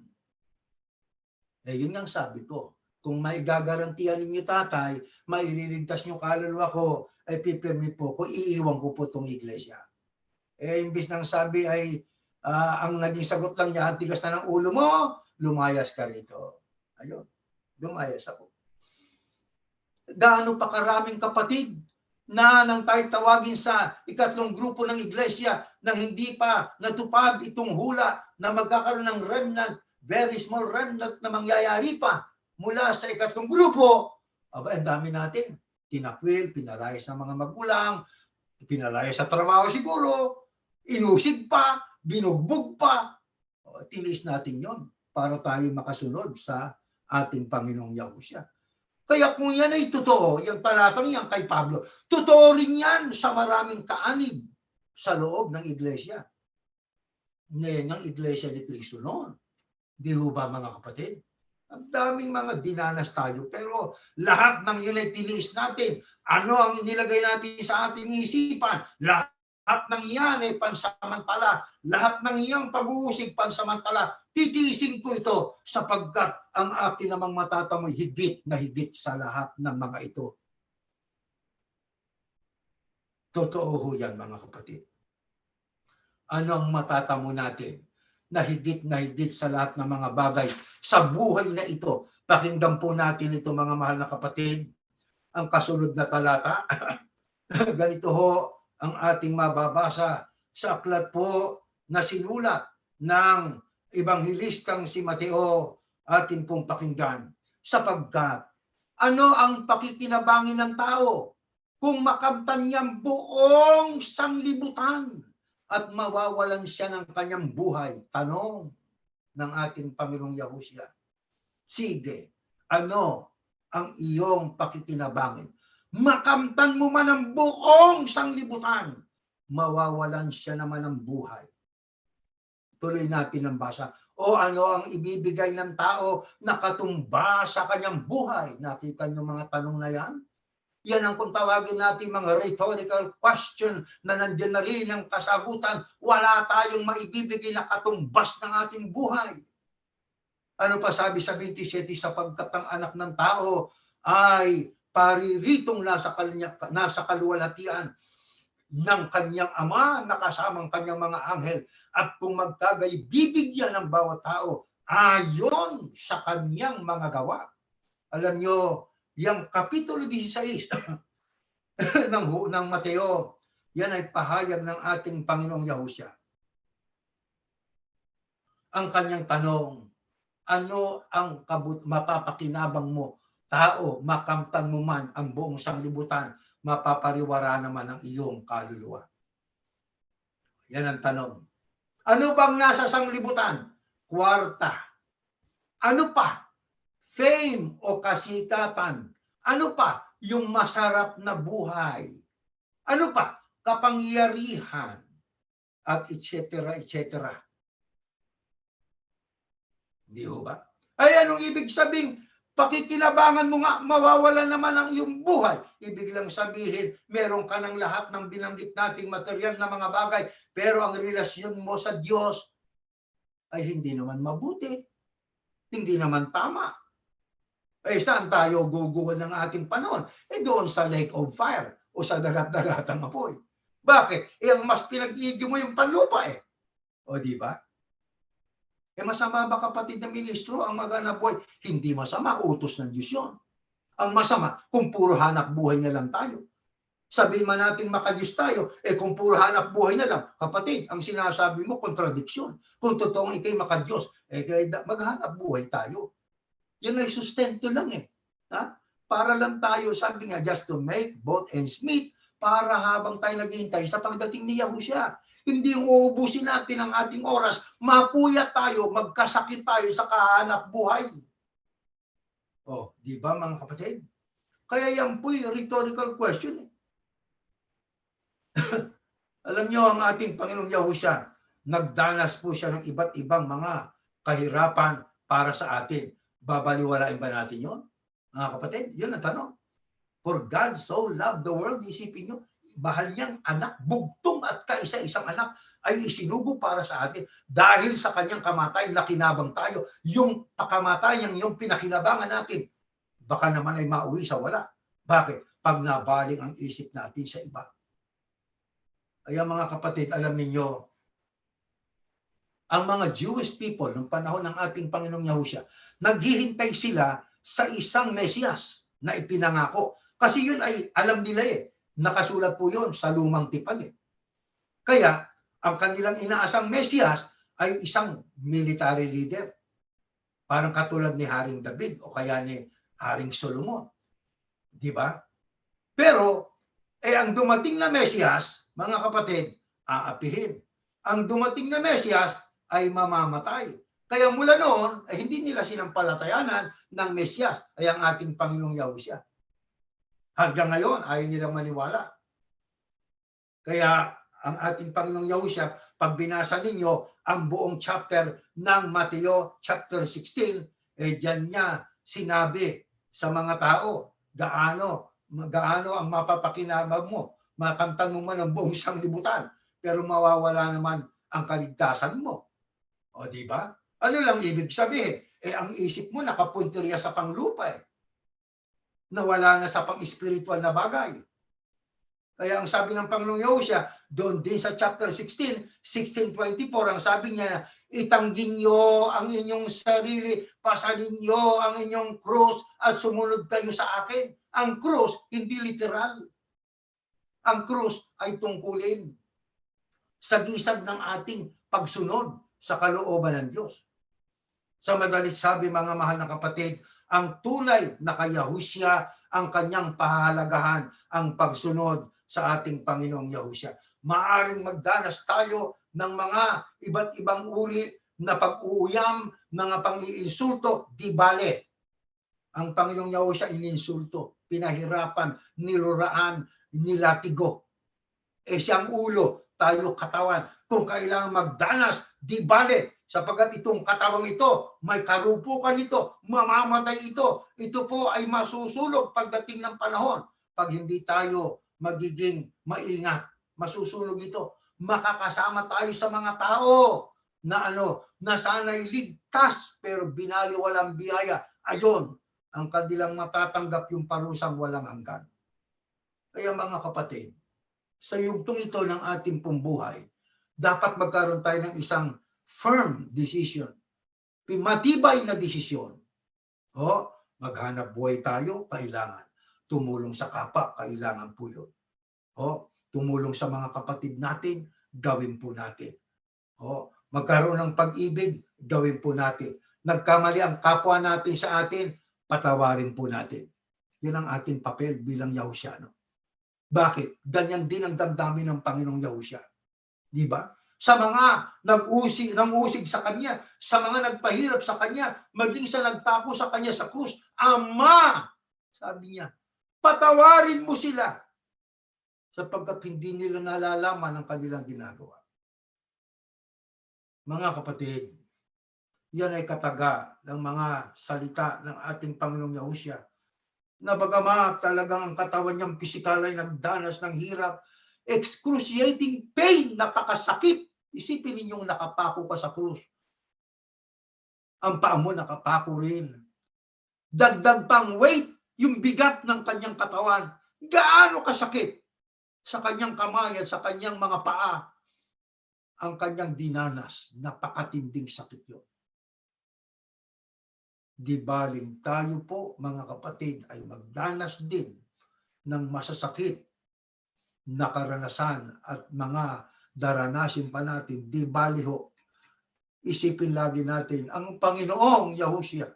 Yun ang sabi ko. Kung may gagarantiyan ninyo tatay, maililigtas nyo kaluluwa ko, ay pipirmi po ko, iiwan ko po itong iglesia. Imbis nang sabi ay, ang naging sagot lang niya, tigas na ng ulo mo, lumayas ka rito. Ayun, lumayas ako. Gaano pa karaming kapatid na nang tayo tawagin sa ikatlong grupo ng iglesia na hindi pa natupad itong hula na magkakaroon ng remnant, very small remnant na mangyayari pa mula sa ikatlong grupo, ang dami natin. Tinakwil, pinalayas ng mga magulang, pinalayas sa trabaho siguro, inusig pa, binugbog pa. Tinis natin yon para tayo makasunod sa ating Panginoong Yahushua. Kaya kung yan ay totoo, yung talatang yan kay Pablo, totoo rin yan sa maraming kaanib sa loob ng iglesia. Ngayon ang iglesia ni Cristo noon. Di ho ba mga kapatid? Ang daming mga dinanas tayo, pero lahat ng yun ay tiniis natin. Ano ang inilagay natin sa ating isipan? Lahat ng iyan ay pansamantala. Lahat ng iyang pag-uusig pansamantala. Titiisin ko ito sapagkat ang akin namang matatamoy higit na higit sa lahat ng mga ito. Totoo ho yan mga kapatid. Ano ang matatamo natin na higit sa lahat ng mga bagay sa buhay na ito? Pakinggan po natin ito mga mahal na kapatid. Ang kasunod na talata. Ganito ho ang ating mababasa sa aklat po na sinulat ng Ebanghelistang si Mateo, atin pong pakinggan. Sapagkat ano ang pakikinabangin ng tao kung makamtan niyang buong sanglibutan at mawawalan siya ng kanyang buhay? Tanong ng ating Panginoong Yahushua. Sige, ano ang iyong pakikinabangin? Makamtan mo man ang buong sanglibutan, mawawalan siya naman ng buhay. Tuloy natin ang basa. O ano ang ibibigay ng tao na katumba sa kanyang buhay? Nakita niyo mga tanong na yan? Yan ang kung tawagin natin mga rhetorical question na nandiyan na rin ang kasagutan. Wala tayong maibibigay na katumbas ng ating buhay. Ano pa sabi sa 27? Sapagkat ang anak ng tao ay pariritong nasa kaluwalhatian ng kanyang ama na kasamang kanyang mga anghel. At kung magkagay, bibigyan ng bawat tao ayon sa kanyang mga gawa. Alam nyo, yung Kapitulo 16 ng Mateo, yan ay pahayag ng ating Panginoong Yahushua. Ang kanyang tanong, ano ang mapapakinabang mo? Tao, makamtan mo man ang buong sanglibutan, mapapariwara naman ang iyong kaluluwa. Yan ang tanong. Ano bang nasa sanglibutan? Kwarta. Ano pa? Fame o kasikatan. Ano pa? Yung masarap na buhay. Ano pa? Kapangyarihan. At etc. etc. Di ho ba? Ay anong ibig sabihin? Pakikinabangan mo nga, mawawala naman ang iyong buhay. Ibig lang sabihin, meron ka ng lahat ng binanggit nating material na mga bagay, pero ang relasyon mo sa Diyos ay hindi naman mabuti. Hindi naman tama. Saan tayo guguhan ng ating panahon? Doon sa lake of fire o sa dagat-dagatang apoy. Bakit? Ang mas pinag-iigyo mo yung panlupa . O di ba? Masama ba kapatid na ministro ang maghanap buhay? Hindi masama, utos ng Diyos yun. Ang masama, kung puro hanap buhay na lang tayo. Sabihin man natin makadiyos tayo, kung puro hanap buhay na lang, kapatid, ang sinasabi mo, kontradiksyon. Kung totoong ikay makadiyos, maghanap buhay tayo. Yan ay sustento lang Ha? Para lang tayo, sabi nga, just to make both ends meet, para habang tayo naghihintay sa pagdating ni Yahushua. Hindi yung uubusin natin ang ating oras, mapuyat tayo, magkasakit tayo sa kahanap buhay. Di ba mga kapatid? Kaya yan po yung rhetorical question. Alam nyo, ang ating Panginoong Yahushua, nagdanas po siya ng iba't ibang mga kahirapan para sa atin. Babaliwalain ba natin yun? Mga kapatid, yun ang tanong. For God so loved the world, isipin nyo, mahal niyang anak, bugtong at kaisa-isang anak ay isinugo para sa atin dahil sa kanyang kamatayan nakinabang tayo. Yung pakamatayang yung pinakinabangan natin, baka naman ay mauwi sa wala. Bakit? Pag nabaling ang isip natin sa iba. Kaya mga kapatid, alam ninyo, ang mga Jewish people noong panahon ng ating Panginoong Yahushua, naghihintay sila sa isang Mesiyas na ipinangako. Kasi yun ay alam nila nakasulat po yun sa lumang tipan Kaya, ang kanilang inaasang Mesiyas ay isang military leader. Parang katulad ni Haring David o kaya ni Haring Solomon. Di ba? Pero, ang dumating na Mesiyas, mga kapatid, aapihin. Ang dumating na Mesiyas ay mamamatay. Kaya mula noon, hindi nila sinampalatayanan ng Mesiyas ay ang ating Panginoong Yahushua. Hanggang ngayon, ayaw nilang maniwala. Kaya ang ating Panginoong Yahushua, pag binasa ninyo ang buong chapter ng Mateo chapter 16, diyan niya sinabi sa mga tao, gaano ang mapapakinabang mo. Makamtan mo man ang buong sanglibutan, pero mawawala naman ang kaligtasan mo. Di ba? Ano lang ibig sabihin? Ang isip mo nakapuntirya sa panglupa nawala na sa pang-espiritual na bagay. Kaya ang sabi ng Panginoong Yahushua, doon din sa chapter 16:24, ang sabi niya, itanggin niyo ang inyong sarili, pasanin niyo ang inyong krus at sumunod kayo sa akin. Ang krus, hindi literal. Ang krus ay tungkulin sa gisag ng ating pagsunod sa kalooban ng Diyos. Sa madalit sabi, mga mahal na kapatid, ang tunay na kay Yahushua, ang kanyang pahahalagahan, ang pagsunod sa ating Panginoong Yahushua. Maaring magdanas tayo ng mga iba't ibang uri na pag-uuyam, mga pang-iinsulto, di bale. Ang Panginoong Yahushua ininsulto, pinahirapan, niluraan, nilatigo. Siyang ulo, tayo katawan. Kung kailangan magdanas, di bale. Sapagkat itong katawang ito, may karupukan ito, mamamatay ito. Ito po ay masusulog pagdating ng panahon. Pag hindi tayo magiging maingat, masusunog ito. Makakasama tayo sa mga tao na sana'y ligtas pero binaliwalang biyaya. Ayon, ang kanilang matatanggap yung parusang walang hanggan. Kaya mga kapatid, sa yugtong ito ng ating pumbuhay, dapat magkaroon tayo ng isang firm decision. Matibay na desisyon. Maghanap buhay tayo, kailangan. Tumulong sa kapwa, kailangan po yun. Tumulong sa mga kapatid natin, gawin po natin. Magkaroon ng pag-ibig, gawin po natin. Nagkamali ang kapwa natin sa atin, patawarin po natin. Yun ang ating papel bilang Yahushua. Bakit? Ganyan din ang damdamin ng Panginoong Yahushua. Di ba? Sa mga nag-usig sa Kanya, sa mga nagpahirap sa Kanya, maging sa nagpako sa Kanya sa krus, Ama, sabi niya, patawarin mo sila sapagkat hindi nila nalalaman ang kanilang ginagawa. Mga kapatid, yan ay kataga ng mga salita ng ating Panginoong Yahushua na bagamat talagang ang katawan niyang pisikal ay nagdanas ng hirap, excruciating pain, napakasakit. Isipin ninyong nakapako ka sa krus. Ang paa mo nakapako rin. Dagdag pang weight, yung bigat ng kanyang katawan. Gaano kasakit sa kanyang kamay at sa kanyang mga paa ang kanyang dinanas. Napakatinding sakit yun. Di baling tayo po, mga kapatid, ay magdanas din ng masasakit na karanasan at mga daranasin pa natin, di bali ho, isipin lagi natin, ang Panginoong Yahushua,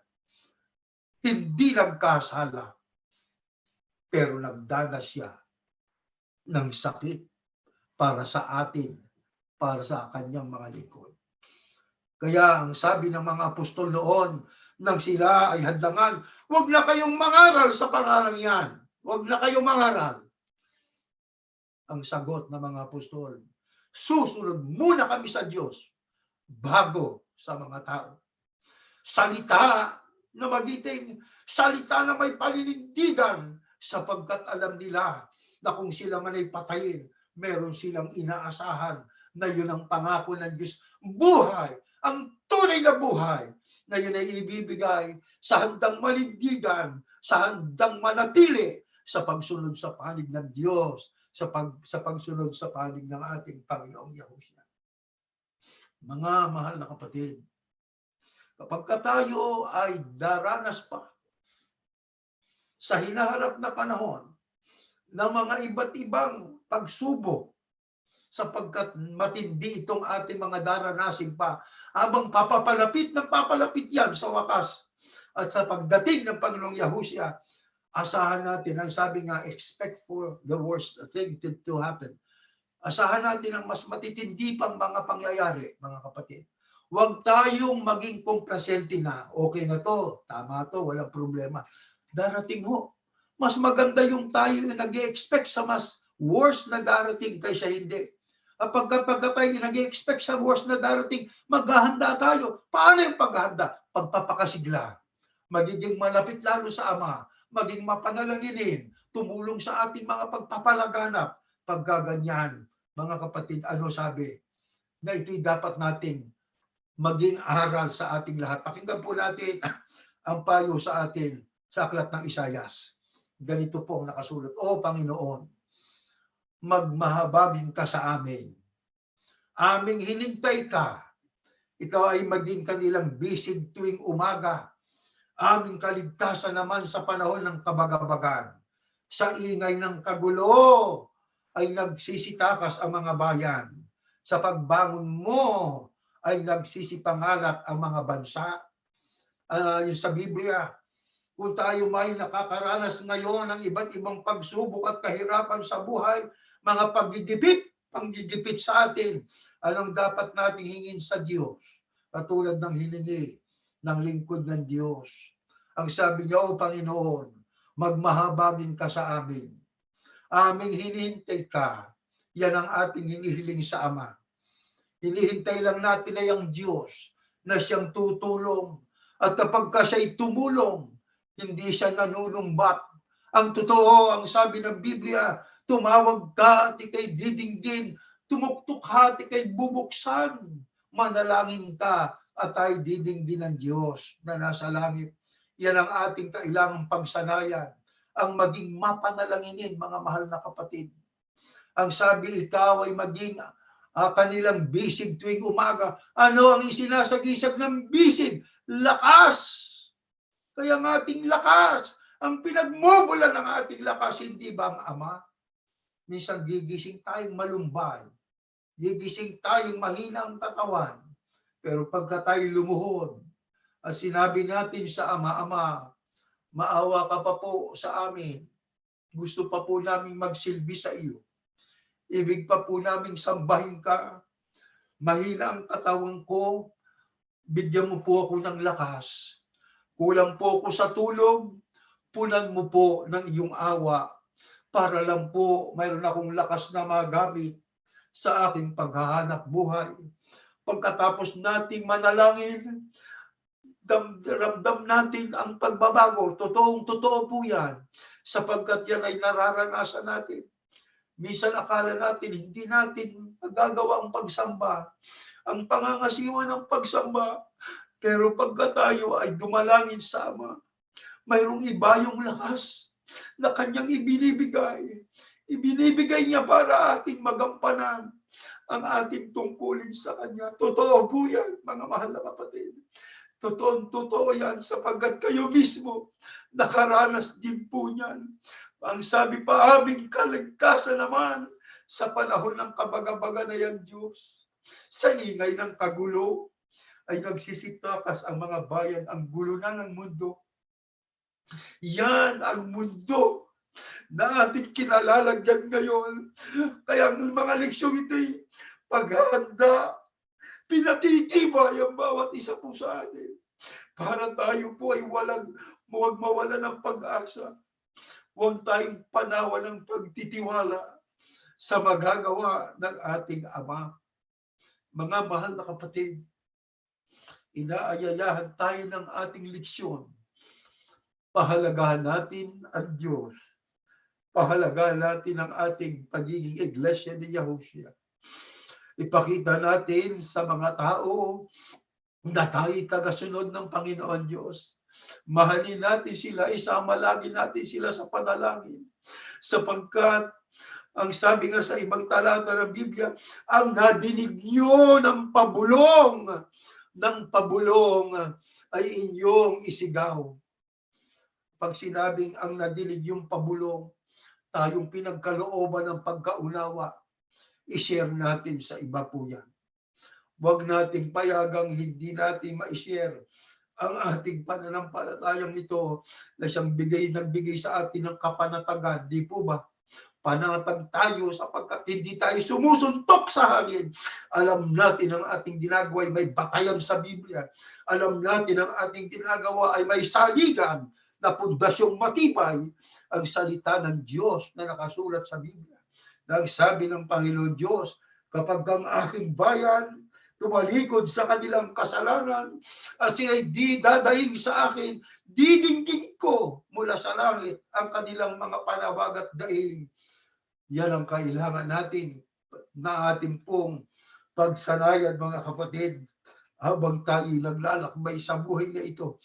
hindi nagkasala, pero nagdanas siya ng sakit para sa atin, para sa kanyang mga lingkod. Kaya ang sabi ng mga apostol noon, nang sila ay hadlangan, huwag na kayong mangaral sa pangalang yan. Huwag na kayong mangaral. Ang sagot ng mga apostol, susunod muna kami sa Diyos bago sa mga tao. Salita na magiting, salita na may paninindigan, sapagkat alam nila na kung sila man ay patayin, meron silang inaasahan na yun ang pangako ng Diyos. Buhay, ang tunay na buhay, na yun ay ibibigay sa handang malindigan, sa handang manatili sa pagsunod sa panig ng Diyos, sa pagsunod sa panig ng ating Panginoong Yahushua. Mga mahal na kapatid, kapag tayo ay daranas pa sa hinaharap na panahon ng mga iba't ibang pagsubok, sapagkat matindi itong ating mga daranasin pa, habang papapalapit yan sa wakas. At sa pagdating ng Panginoong Yahushua, asahan natin, ang sabi nga, expect for the worst thing to happen. Asahan natin ang mas matitindi pang mga pangyayari, mga kapatid. Huwag tayong maging komplasyente na, okay na to, tama to, walang problema. Darating ho. Mas maganda yung tayo yung nag-expect sa mas worst na darating kaysa hindi. Pagka tayo nag-expect sa worst na darating, maghahanda tayo. Paano yung paghahanda? Pagpapakasigla. Magiging malapit lalo sa Ama. Maging mapanalanginin. Tumulong sa ating mga pagpapalaganap. Pagkaganyan, mga kapatid, ano sabi? Na ito'y dapat nating maging aral sa ating lahat. Pakinggan po natin ang payo sa atin sa aklat ng Isayas. Ganito po ang nakasulat. O Panginoon, magmahabagin ka sa amin. Aming hinintay ka. Ikaw ay maging kanilang bisig tuwing umaga. Aming kaligtasan naman sa panahon ng kabagabagan. Sa ingay ng kagulo ay nagsisitakas ang mga bayan. Sa pagbangon mo ay nagsisipangalat ang mga bansa. Yung sa Biblia, kung tayo may nakakaranas ngayon ng iba't ibang pagsubok at kahirapan sa buhay, mga panggigipit sa atin, anong dapat nating hingin sa Diyos? Katulad ng hiningi ng lingkod ng Diyos. Ang sabi niya, O Panginoon, magmahabagin ka sa amin. Aming hinihintay ka. Yan ang ating hinihiling sa Ama. Hinihintay lang natin ay ang Diyos na siyang tutulong. At kapag ka siya'y tumulong, hindi siya nanunumbat. Ang totoo, ang sabi ng Biblia, tumawag ka at ikay didinggin, tumuktok ka at ikay bubuksan. Manalangin ka at ay didinggin ng Diyos na nasa langit. Yan ang ating kailangang pagsanayan, ang maging mapanalanginin, mga mahal na kapatid. Ang sabi, ikaw ay maging kanilang bisig tuwing umaga. Ano ang isinasagisag ng bisig? Lakas! Kaya ang ating lakas, ang pinagmumulan ng ating lakas, hindi ba ang Ama? Minsan gigising tayong malumbay, gigising tayong mahinang katawan, pero pagka tayo lumuhod, at sinabi natin sa Ama, Ama, maawa ka pa po sa amin, gusto pa po namin magsilbi sa iyo, ibig pa po namin sambahin ka, mahina ang katawan ko, bigyan mo po ako ng lakas. Kulang po ako sa tulog, punan mo po ng iyong awa para lang po mayroon akong lakas na magamit sa aking paghahanap buhay. Pagkatapos nating manalangin, ramdam natin ang pagbabago. Totoo po yan, sapagkat yan ay nararanasan natin. Minsan akala natin, hindi natin magagawa ang pagsamba, ang pangangasiwa ng pagsamba. Pero pagka tayo ay dumalangin sa Ama, mayroong iba yung lakas na kanyang ibinibigay. Ibinibigay niya para ating magampanan ang ating tungkulin sa Kanya. Totoo po yan, mga mahal na kapatid. Totoo yan sapagkat kayo mismo nakaranas din po niyan. Ang sabi pa, aming kaligtasan naman sa panahon ng kabagabaga na yan, Diyos. Sa ingay ng kagulo ay nagsisitakas ang mga bayan, ang gulo na ng mundo. Yan ang mundo na ating kinalalagyan ngayon. Kaya ang mga leksyong ito'y paghahanda, pinatitibay ang bawat isa po sa atin. Para tayo po ay huwag mawala ng pag-asa. Huwag tayong panawa ng pagtitiwala sa magagawa ng ating Ama. Mga mahal na kapatid, inaayayahan tayo ng ating leksyon. Pahalagahan natin ang Diyos. Pahalagahan natin ang ating pagiging iglesia ni Yahushua. Ipakita natin sa mga tao na tayo'y tagasunod ng Panginoon Diyos. Mahalin natin sila, isama lagi natin sila sa panalangin. Sapagkat, ang sabi nga sa ibang talata ng Biblia, ang nadinig nyo ng pabulong ay inyong isigaw. Pag sinabing ang nadinig yung pabulong, tayong pinagkalooban ng pagkaunawa, i-share natin sa iba po yan. Huwag nating payagang hindi natin ma-share ang ating pananampalatayang ito na siyang nagbigay sa atin ng kapanatagan. Di po ba? Panatag tayo sapagkat hindi tayo sumusuntok sa hangin. Alam natin ang ating ginagawa ay may batayan sa Biblia. Alam natin ang ating ginagawa ay may saligan na pundasyong matibay, ang salita ng Diyos na nakasulat sa Biblia. Nagsabi ng Panginoon Diyos, kapag ang aking bayan tumalikod sa kanilang kasalanan at sila'y di dadaing sa akin, didinggin ko mula sa langit ang kanilang mga panawag at daing. Yan ang kailangan natin na ating pong pagsanayan, mga kapatid, habang tayo naglalakbay sa buhay na ito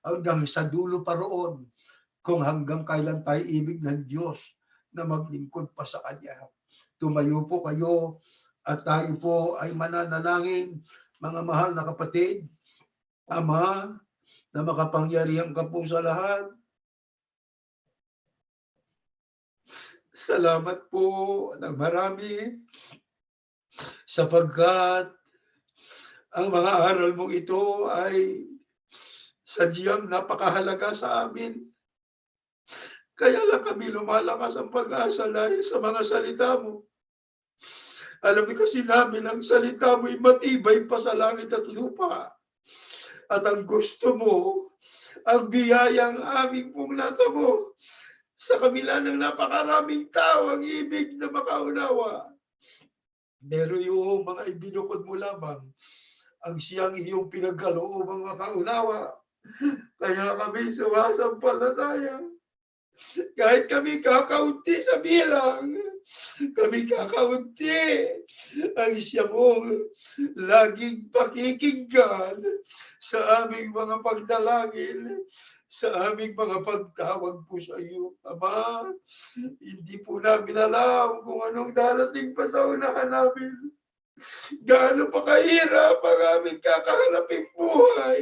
hanggang sa dulo pa roon, kung hanggang kailan tayo ibig ng Diyos na maglingkod pa sa Kanya. Tumayo po kayo at tayo po ay mananalangin, mga mahal na kapatid. Ama, na makapangyarihan ka po sa lahat, salamat po ng marami sapagkat ang mga aral mong ito ay sadyang napakahalaga sa amin. Kaya lang kami lumalakas ang pag-asa dahil sa mga salita mo. Alam mo kasi namin ang salita mo ay matibay pa sa langit at lupa. At ang gusto mo, ang biyayang aming pong natamo sa kabila ng napakaraming tao ang ibig na makaunawa. Pero yung mga ibinukod mo lamang, ang siyang iyong pinagkaloobang makaunawa. Kaya kami sumasampalataya. Kahit kami kakaunti sa bilang, kami kakaunti, ang siya mong laging pakikinggan sa aming mga pagdalangin, sa aming mga pagtawag po sa iyo. Ama, hindi po namin alam kung anong darating pa sa unahan namin. Gaano pa kahirap ang aming kakaharaping buhay.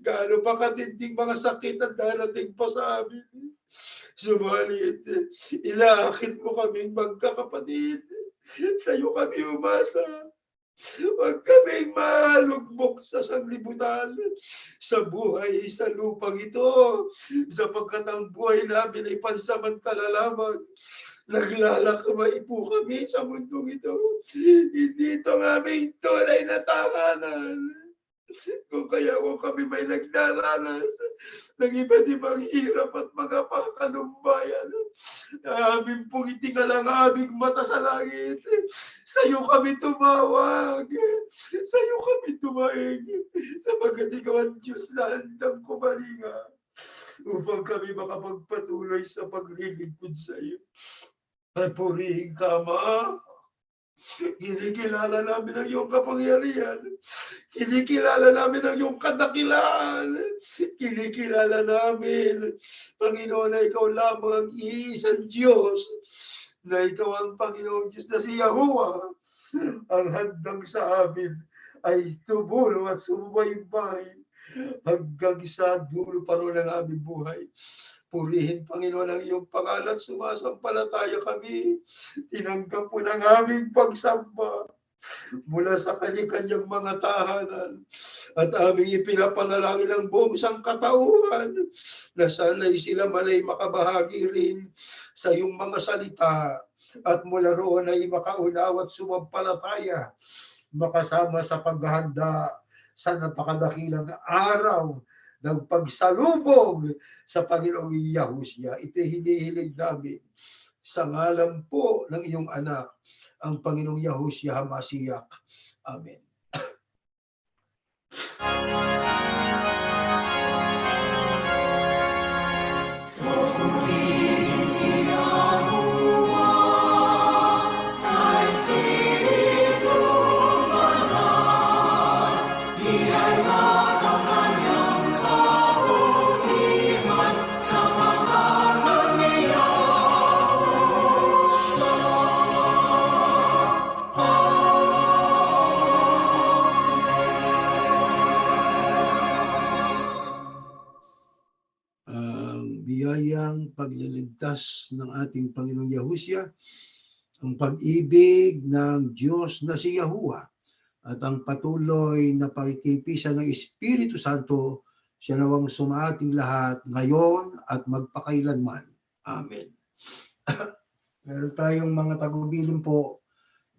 Gaano pa katinding mga sakit ang darating pa sa amin. Subalit, ilaakit mo kaming magkakapatid. Sa iyo kami umasa. Huwag kaming malugmok sa sanglibutan sa buhay sa lupang ito, sapagkat ang buhay namin ay pansamantala lamang. Naglalakbay po kami sa mundong ito. Hindi ito ang aming tunay na tahanan. Kung kaya kami may nagdaranas ng iba't ibang hirap at mga pakanumpayan, amin pong itingal ang aming mata sa langit. Sa iyo kami tumawag. Sa iyo kami tumaig. Sapagkat ikaw ang Diyos na handang kumalinga upang kami makapagpatuloy sa paglilingkod sa iyo. Ay purihin ka, Ama. Kinikilala namin ang iyong kapangyarihan. Kinikilala namin ang iyong kadakilaan. Kinikilala namin, Panginoon, na ikaw lamang ang iisang Diyos, na ikaw ang Panginoon Diyos na si Yahuwah, ang handang sa amin ay tumulong at sumubaybay hanggang sa dulo pa rin ng aming buhay. Purihin, Panginoon, ang iyong pangalan. Sumasampalataya kami. Tinanggap mo ng aming pagsamba mula sa kanyang mga tahanan. At aming ipinapanalangin ang buong sangkatauhan na sana'y sila manay makabahagi rin sa iyong mga salita at mula roon ay makaunawa at sumampalataya, makasama sa paghahanda sa napakadakilang araw ng pagsalubong sa Panginoong Yahushua. Ito hinihiling namin sa ngalan po ng iyong anak, ang Panginoong Yahushua HaMashiach. Amen. Ang biyayang pagliligtas ng ating Panginoong Yahushua, ang pag-ibig ng Diyos na si Yahuwah, at ang patuloy na pakikipisan ng Espiritu Santo, siya nawang sumaating lahat ngayon at magpakailanman. Amen. Meron tayong mga tagubilin po,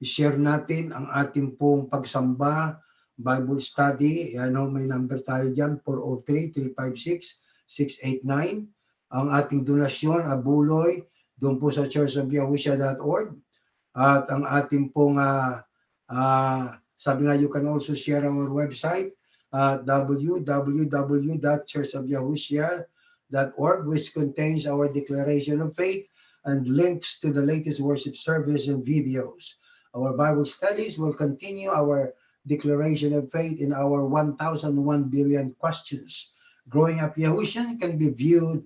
i-share natin ang ating pong pagsamba, Bible study. Yan o, may number tayo dyan, 403-356-689. Ang ating donasyon, abuloy, doon po sa churchofyahushua.org. At ang ating pong, sabi nga, you can also share our website at www.churchofyahushua.org, which contains our declaration of faith and links to the latest worship service and videos. Our Bible studies will continue our declaration of faith in our 1001 billion questions. Growing Up Yahushua can be viewed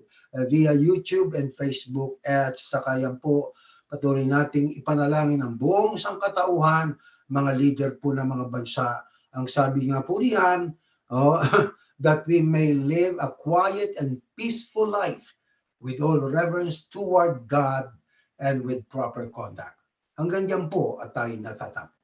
via YouTube and Facebook, at saka yan po patuloy nating ipanalangin ang buong sangkatauhan, mga leader po ng mga bansa. Ang sabi nga po riyan, that we may live a quiet and peaceful life with all reverence toward God and with proper conduct. Hanggang dyan po at tayo natatapos.